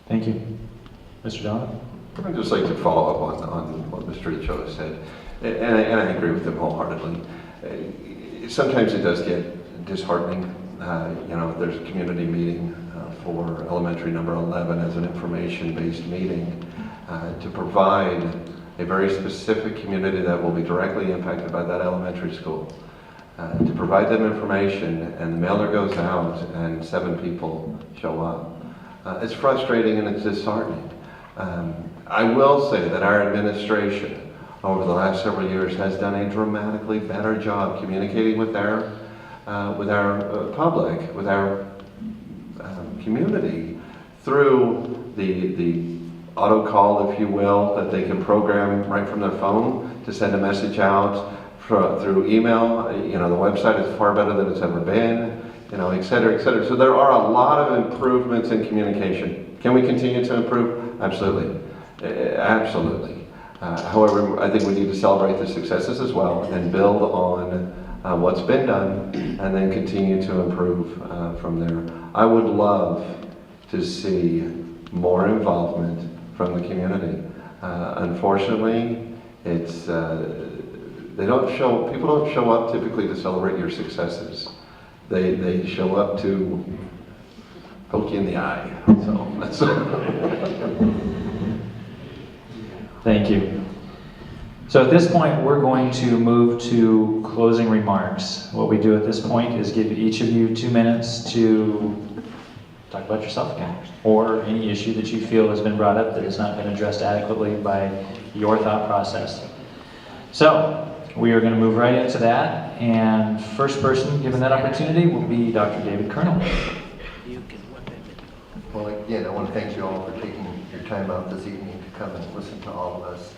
Thank you. Mr. Donovan? I'd just like to follow up on what Mr. Ochoa said, and I agree with him wholeheartedly. Sometimes it does get disheartening. There's a community meeting for elementary number 11 as an information-based meeting to provide a very specific community that will be directly impacted by that elementary school. To provide them information, and the mailer goes out and 7 people show up. It's frustrating and it's disheartening. I will say that our administration over the last several years has done a dramatically better job communicating with our public, with our community through the auto call, if you will, that they can program right from their phone to send a message out through email. The website is far better than it's ever been, et cetera, et cetera. So there are a lot of improvements in communication. Can we continue to improve? Absolutely. Absolutely. However, I think we need to celebrate the successes as well and build on what's been done and then continue to improve from there. I would love to see more involvement from the community. Unfortunately, it's people don't show up typically to celebrate your successes. They show up to poke you in the eye. So that's Thank you. So at this point, we're going to move to closing remarks. What we do at this point is give each of you 2 minutes to talk about yourself again, or any issue that you feel has been brought up that has not been addressed adequately by your thought process. So we are going to move right into that, and first person given that opportunity will be Dr. David Colonel. Well, again, I want to thank you all for taking your time out this evening to come and listen to all of us.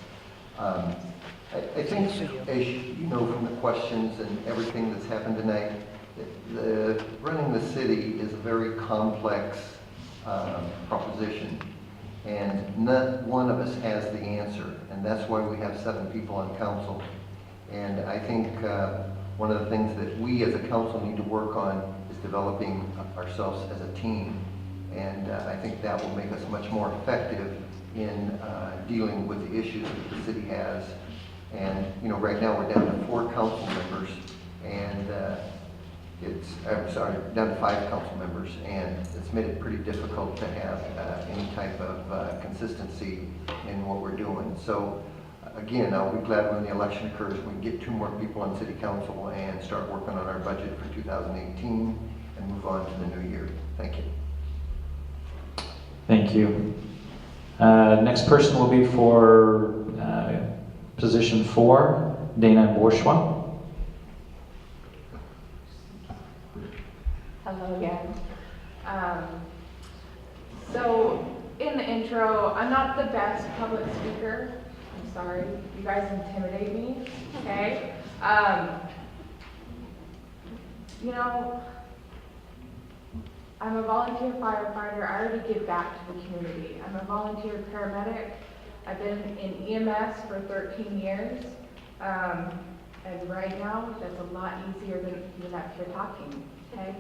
I think, as you know from the questions and everything that's happened tonight, running the city is a very complex proposition, and not one of us has the answer, and that's why we have 7 people on council. And I think one of the things that we as a council need to work on is developing ourselves as a team, and I think that will make us much more effective in dealing with the issues that the city has. And right now we're down to 4 council members, and down to 5 council members, and it's made it pretty difficult to have any type of consistency in what we're doing. So again, I'll be glad when the election occurs, we can get 2 more people on city council and start working on our budget for 2018 and move on to the new year. Thank you. Thank you. Next person will be for position 4, Dana Bourgeois. Hello again. So in the intro, I'm not the best public speaker. I'm sorry. You guys intimidate me, okay? I'm a volunteer firefighter. I already give back to the community. I'm a volunteer paramedic. I've been in EMS for 13 years. And right now, that's a lot easier than up here talking, okay?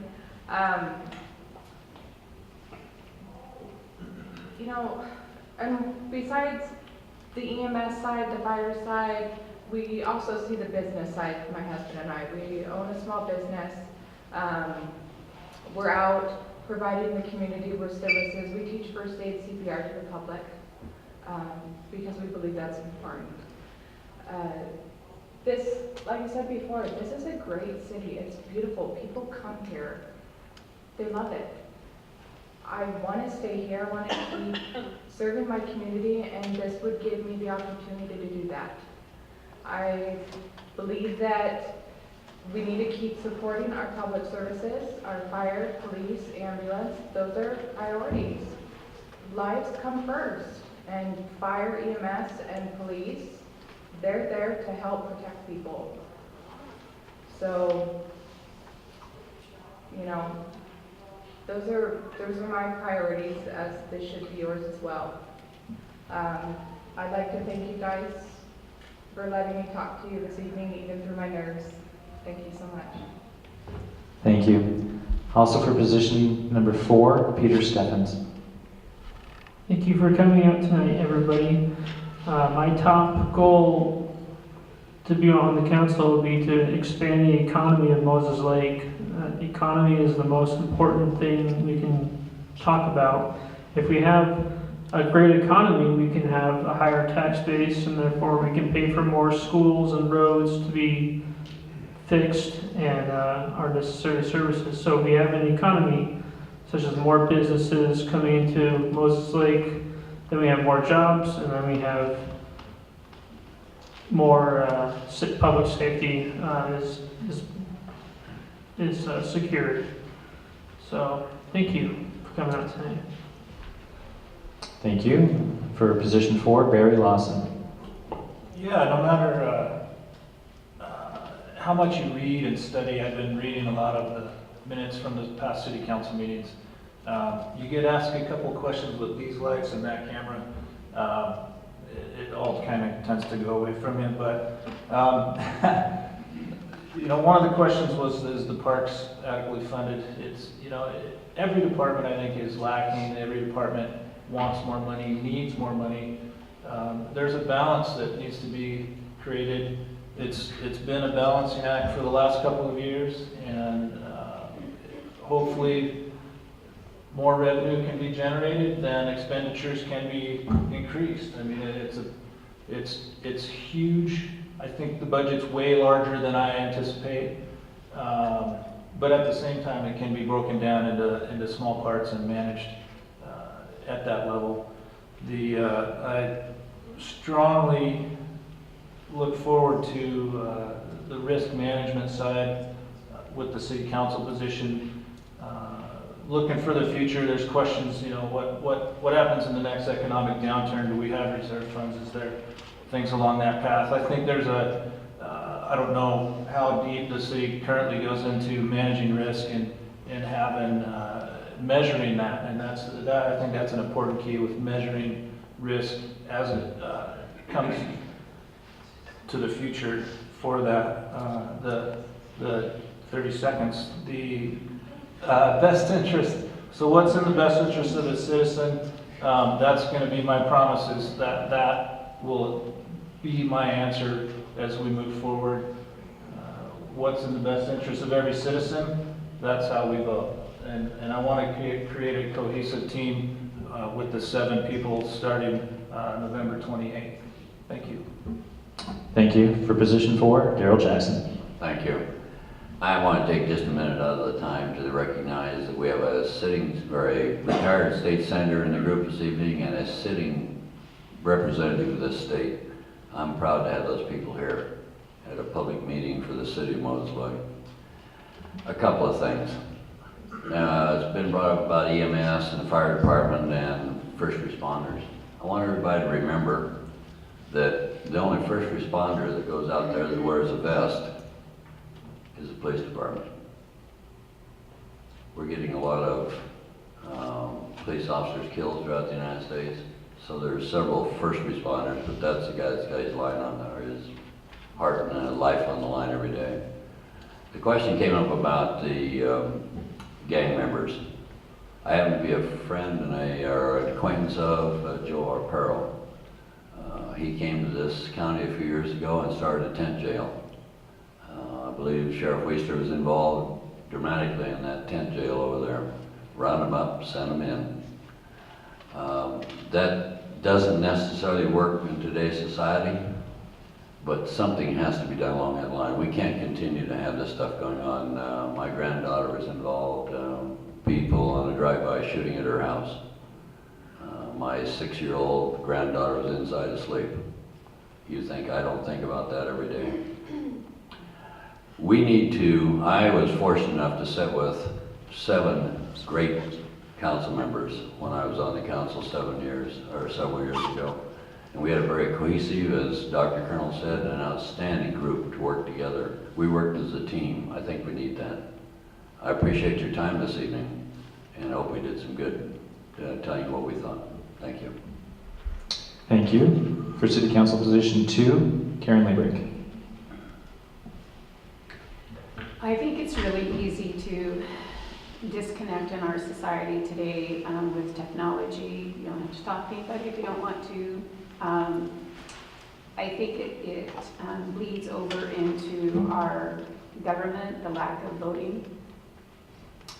And besides the EMS side, the fire side, we also see the business side, my husband and I. We own a small business. We're out providing the community with services. We teach first aid CPR to the public because we believe that's important. Like I said before, this is a great city. It's beautiful. People come here. They love it. I want to stay here. I want to keep serving my community, and this would give me the opportunity to do that. I believe that we need to keep supporting our public services, our fire, police, ambulance. Those are priorities. Lives come first, and fire, EMS, and police, they're there to help protect people. So, those are my priorities, as this should be yours as well. I'd like to thank you guys for letting me talk to you this evening, even through my nerves. Thank you so much. Thank you. Also for position number 4, Peter Steffens. Thank you for coming out tonight, everybody. My top goal to be on the council will be to expand the economy of Moses Lake. Economy is the most important thing we can talk about. If we have a great economy, we can have a higher tax base, and therefore we can pay for more schools and roads to be fixed and our necessary services. So we have an economy, such as more businesses coming into Moses Lake, then we have more jobs, and then we have more public safety is secured. So thank you for coming out tonight. Thank you. For position 4, Barry Lawson. Yeah, no matter how much you read and study, I've been reading a lot of the minutes from the past city council meetings. You get asked a couple questions with these lights and that camera. It all kind of tends to go away from you, but you know, one of the questions was, is the parks adequately funded? It's, you know, every department I think is lacking. Every department wants more money, needs more money. There's a balance that needs to be created. It's been a balancing act for the last couple of years, and hopefully more revenue can be generated, then expenditures can be increased. I mean, it's huge. I think the budget's way larger than I anticipate, but at the same time, it can be broken down into small parts and managed at that level. I strongly look forward to the risk management side with the city council position. Looking for the future, there's questions, you know, what happens in the next economic downturn? Do we have reserve funds? Is there things along that path? I think there's I don't know how deep the city currently goes into managing risk and having, measuring that. And I think that's an important key with measuring risk as it comes to the future for that. The 30 seconds, best interest. So what's in the best interest of the citizen? That's going to be my promises. That will be my answer as we move forward. What's in the best interest of every citizen? That's how we vote. And I want to create a cohesive team with the 7 people starting November 28th. Thank you. Thank you. For position 4, Daryl Jackson. Thank you. I want to take just a minute out of the time to recognize that we have a retired state senator in the group this evening and a sitting representative of this state. I'm proud to have those people here at a public meeting for the city of Moses Lake. A couple of things. It's been brought up about EMS and the fire department and first responders. I want everybody to remember that the only first responder that goes out there that wears a vest is the police department. We're getting a lot of police officers killed throughout the United States. So there's several first responders, but that's the guy that's got his line on there, his heart and life on the line every day. The question came up about the gang members. I happen to be a friend and an acquaintance of Joe Arpero. He came to this county a few years ago and started a tent jail. I believe Sheriff Weister was involved dramatically in that tent jail over there. Round them up, send them in. That doesn't necessarily work in today's society, but something has to be done along that line. We can't continue to have this stuff going on. My granddaughter was involved. People on a drive-by shooting at her house. My 6-year-old granddaughter was inside asleep. You think I don't think about that every day? We need to, I was fortunate enough to sit with 7 great council members when I was on the council several years ago. And we had a very cohesive, as Dr. Colonel said, an outstanding group to work together. We worked as a team. I think we need that. I appreciate your time this evening. and I hope we did some good telling you what we thought. Thank you. Thank you. For City Council Position 2, Karen Liebrich. I think it's really easy to disconnect in our society today with technology. You don't have to talk to anybody if you don't want to. I think it bleeds over into our government, the lack of voting.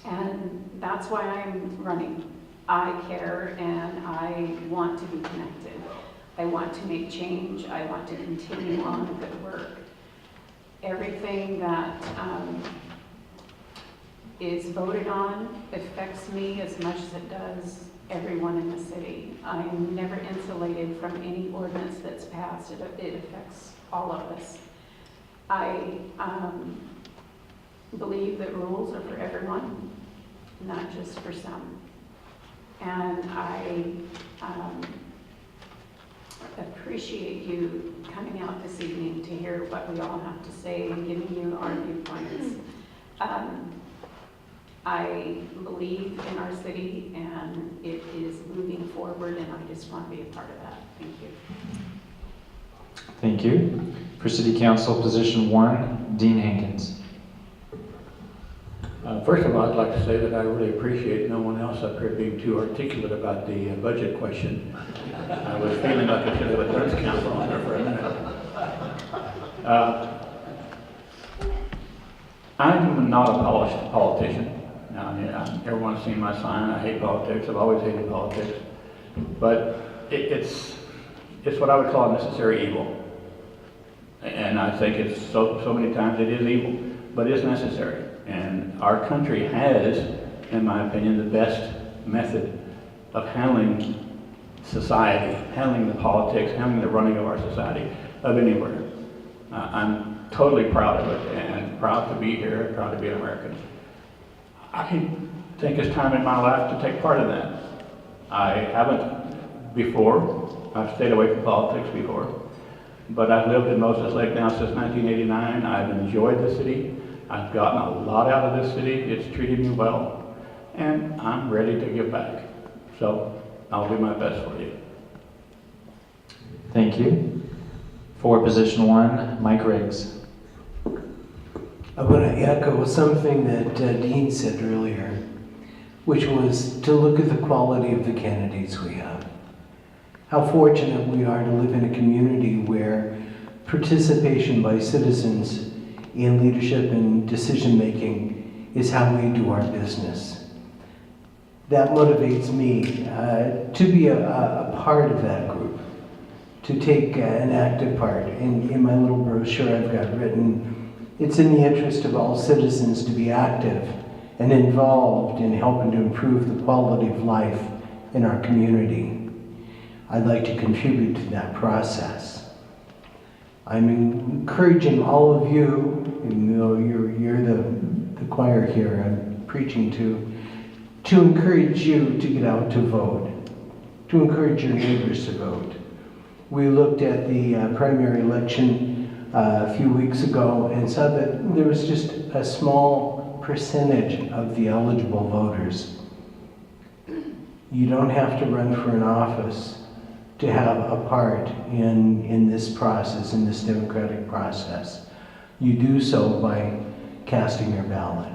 And that's why I'm running. I care and I want to be connected. I want to make change. I want to continue on good work. Everything that is voted on affects me as much as it does everyone in the city. I'm never insulated from any ordinance that's passed. It affects all of us. I believe that rules are for everyone, not just for some. And I appreciate you coming out this evening to hear what we all have to say and giving you our viewpoints. I believe in our city and it is moving forward and I just want to be a part of that. Thank you. Thank you. For City Council Position 1, Dean Hankins. First of all, I'd like to say that I really appreciate no one else up here being too articulate about the budget question. I was feeling like I should have a Dutch council on there for a minute. I'm not a polished politician. Everyone's seen my sign. I hate politics. I've always hated politics. But it's what I would call a necessary evil. And I think it's so many times it is evil, but it's necessary. And our country has, in my opinion, the best method of handling society, handling the politics, handling the running of our society of anywhere. I'm totally proud of it and proud to be here, proud to be an American. I think it's time in my life to take part in that. I haven't before. I've stayed away from politics before. But I've lived in Moses Lake now since 1989. I've enjoyed the city. I've gotten a lot out of this city. It's treated me well. And I'm ready to give back. So I'll do my best for you. Thank you. For Position 1, Mike Riggs. I want to echo something that Dean said earlier, which was to look at the quality of the candidates we have. How fortunate we are to live in a community where participation by citizens in leadership and decision-making is how we do our business. That motivates me to be a part of that group, to take an active part. In my little brochure I've got written, it's in the interest of all citizens to be active and involved in helping to improve the quality of life in our community. I'd like to contribute to that process. I'm encouraging all of you, even though you're the choir here I'm preaching to encourage you to get out to vote, to encourage your neighbors to vote. We looked at the primary election a few weeks ago and saw that there was just a small percentage of the eligible voters. You don't have to run for an office to have a part in this process, in this democratic process. You do so by casting your ballot.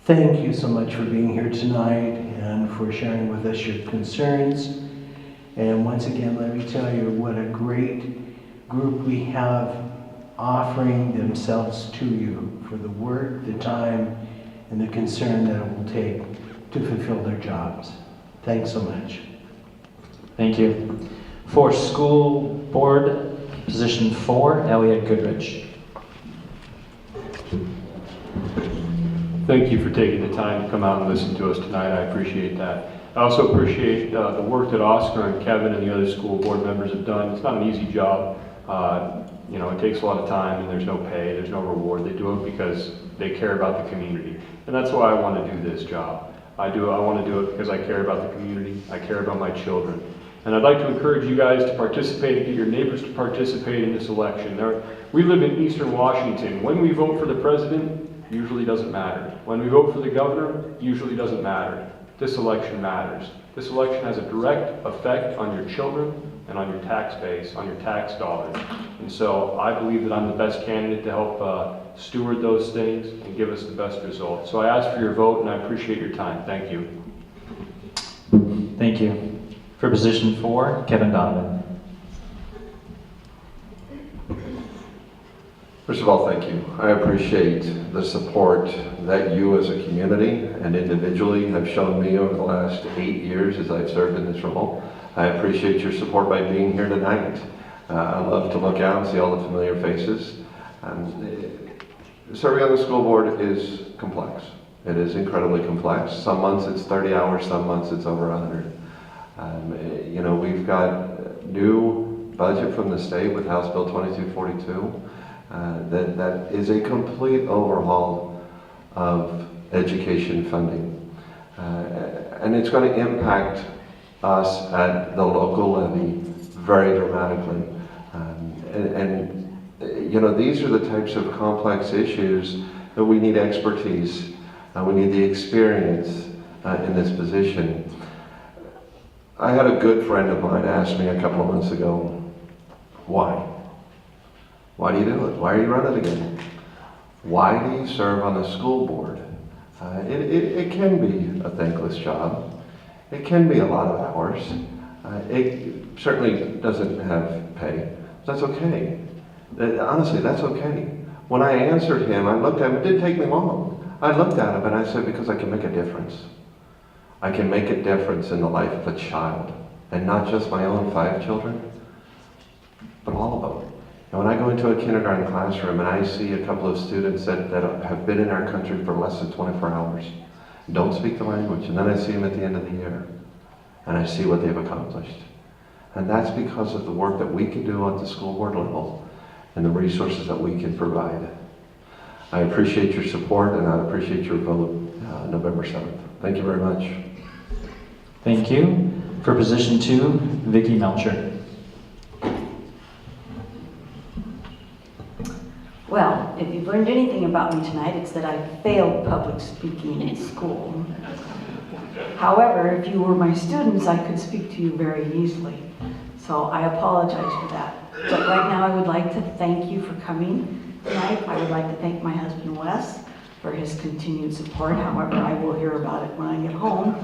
Thank you so much for being here tonight and for sharing with us your concerns. And once again, let me tell you what a great group we have offering themselves to you for the work, the time, and the concern that it will take to fulfill their jobs. Thanks so much. Thank you. For School Board Position 4, Elliot Goodrich. Thank you for taking the time to come out and listen to us tonight. I appreciate that. I also appreciate the work that Oscar and Kevin and the other school board members have done. It's not an easy job. It takes a lot of time and there's no pay, there's no reward. They do it because they care about the community. And that's why I want to do this job. I want to do it because I care about the community. I care about my children. And I'd like to encourage you guys to participate and get your neighbors to participate in this election. We live in Eastern Washington. When we vote for the president, usually doesn't matter. When we vote for the governor, usually doesn't matter. This election matters. This election has a direct effect on your children and on your tax base, on your tax dollars. And so I believe that I'm the best candidate to help steward those things and give us the best result. So I ask for your vote, and I appreciate your time. Thank you. Thank you. For position 4, Kevin Donovan. First of all, thank you. I appreciate the support that you as a community and individually have shown me over the last 8 years as I've served in this role. I appreciate your support by being here tonight. I love to look out and see all the familiar faces. Serving on the school board is complex. It is incredibly complex. Some months it's 30 hours, some months it's over 100. You know, we've got new budget from the state with House Bill 2242. That is a complete overhaul of education funding. And it's going to impact us at the local levy very dramatically. You know, these are the types of complex issues that we need expertise, we need the experience in this position. I had a good friend of mine ask me a couple of months ago, why? Why do you do it? Why are you running again? Why do you serve on the school board? It can be a thankless job. It can be a lot of hours. It certainly doesn't have pay. That's okay. Honestly, that's okay. When I answered him, I looked at him, it didn't take me long. I looked at him and I said, because I can make a difference. I can make a difference in the life of a child. And not just my own 5 children, but all of them. And when I go into a kindergarten classroom and I see a couple of students that have been in our country for less than 24 hours, don't speak the language, and then I see them at the end of the year, and I see what they've accomplished. And that's because of the work that we can do at the school board level and the resources that we can provide. I appreciate your support, and I appreciate your vote November 7th. Thank you very much. Thank you. For position 2, Vicki Melcher. Well, if you've learned anything about me tonight, it's that I failed public speaking in school. However, if you were my students, I could speak to you very easily. So I apologize for that. But right now, I would like to thank you for coming tonight. I would like to thank my husband, Wes, for his continued support. However, I will hear about it when I get home.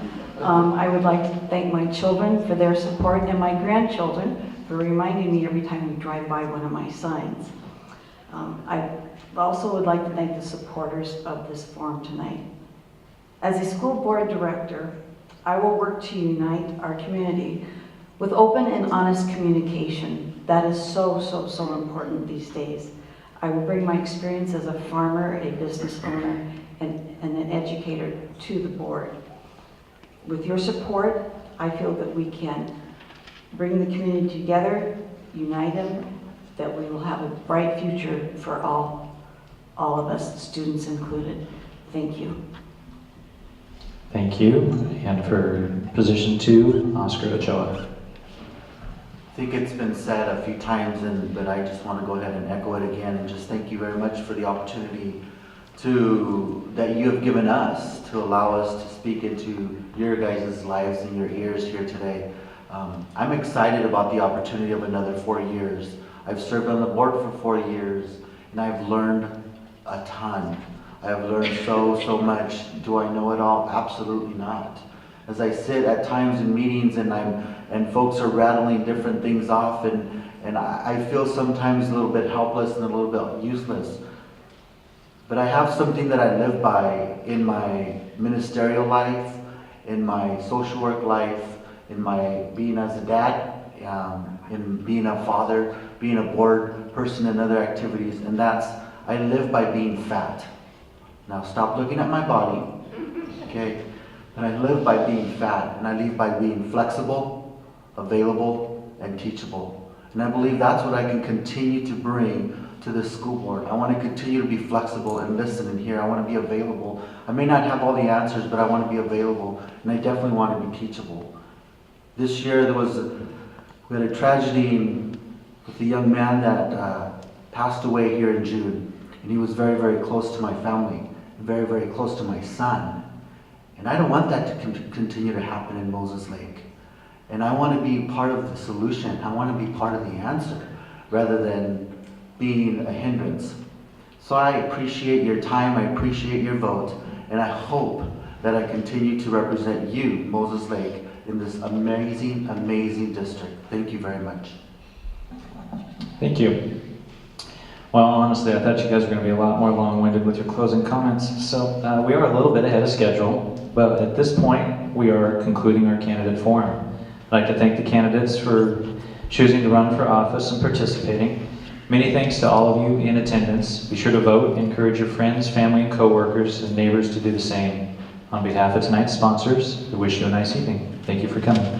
I would like to thank my children for their support and my grandchildren for reminding me every time we drive by one of my signs. I also would like to thank the supporters of this forum tonight. As a school board director, I will work to unite our community with open and honest communication. That is so important these days. I will bring my experience as a farmer, a business owner, and an educator to the board. With your support, I feel that we can bring the community together, unite them, that we will have a bright future for all of us, students included. Thank you. Thank you. And for position 2, Oscar Ochoa. I think it's been said a few times, but I just want to go ahead and echo it again and just thank you very much for the opportunity that you have given us to allow us to speak into your guys' lives and your ears here today. I'm excited about the opportunity of another 4 years. I've served on the board for 4 years, and I've learned a ton. I have learned so much. Do I know it all? Absolutely not. As I sit at times in meetings and folks are rattling different things off, and I feel sometimes a little bit helpless and a little bit useless. But I have something that I live by in my ministerial life, in my social work life, in my being as a dad, in being a father, being a board person and other activities, and that's, I live by being fat. Now stop looking at my body, okay? And I live by being fat, and I live by being flexible, available, and teachable. And I believe that's what I can continue to bring to the school board. I want to continue to be flexible and listen and hear. I want to be available. I may not have all the answers, but I want to be available, and I definitely want to be teachable. This year we had a tragedy with a young man that passed away here in June. and he was very, very close to my family, very, very close to my son. And I don't want that to continue to happen in Moses Lake. And I want to be part of the solution. I want to be part of the answer rather than being a hindrance. So I appreciate your time, I appreciate your vote, and I hope that I continue to represent you, Moses Lake, in this amazing, amazing district. Thank you very much. Thank you. Well, honestly, I thought you guys were going to be a lot more long-winded with your closing comments, so we are a little bit ahead of schedule, but at this point, we are concluding our candidate forum. I'd like to thank the candidates for choosing to run for office and participating. Many thanks to all of you in attendance. Be sure to vote, encourage your friends, family, and coworkers, and neighbors to do the same. On behalf of tonight's sponsors, we wish you a nice evening. Thank you for coming.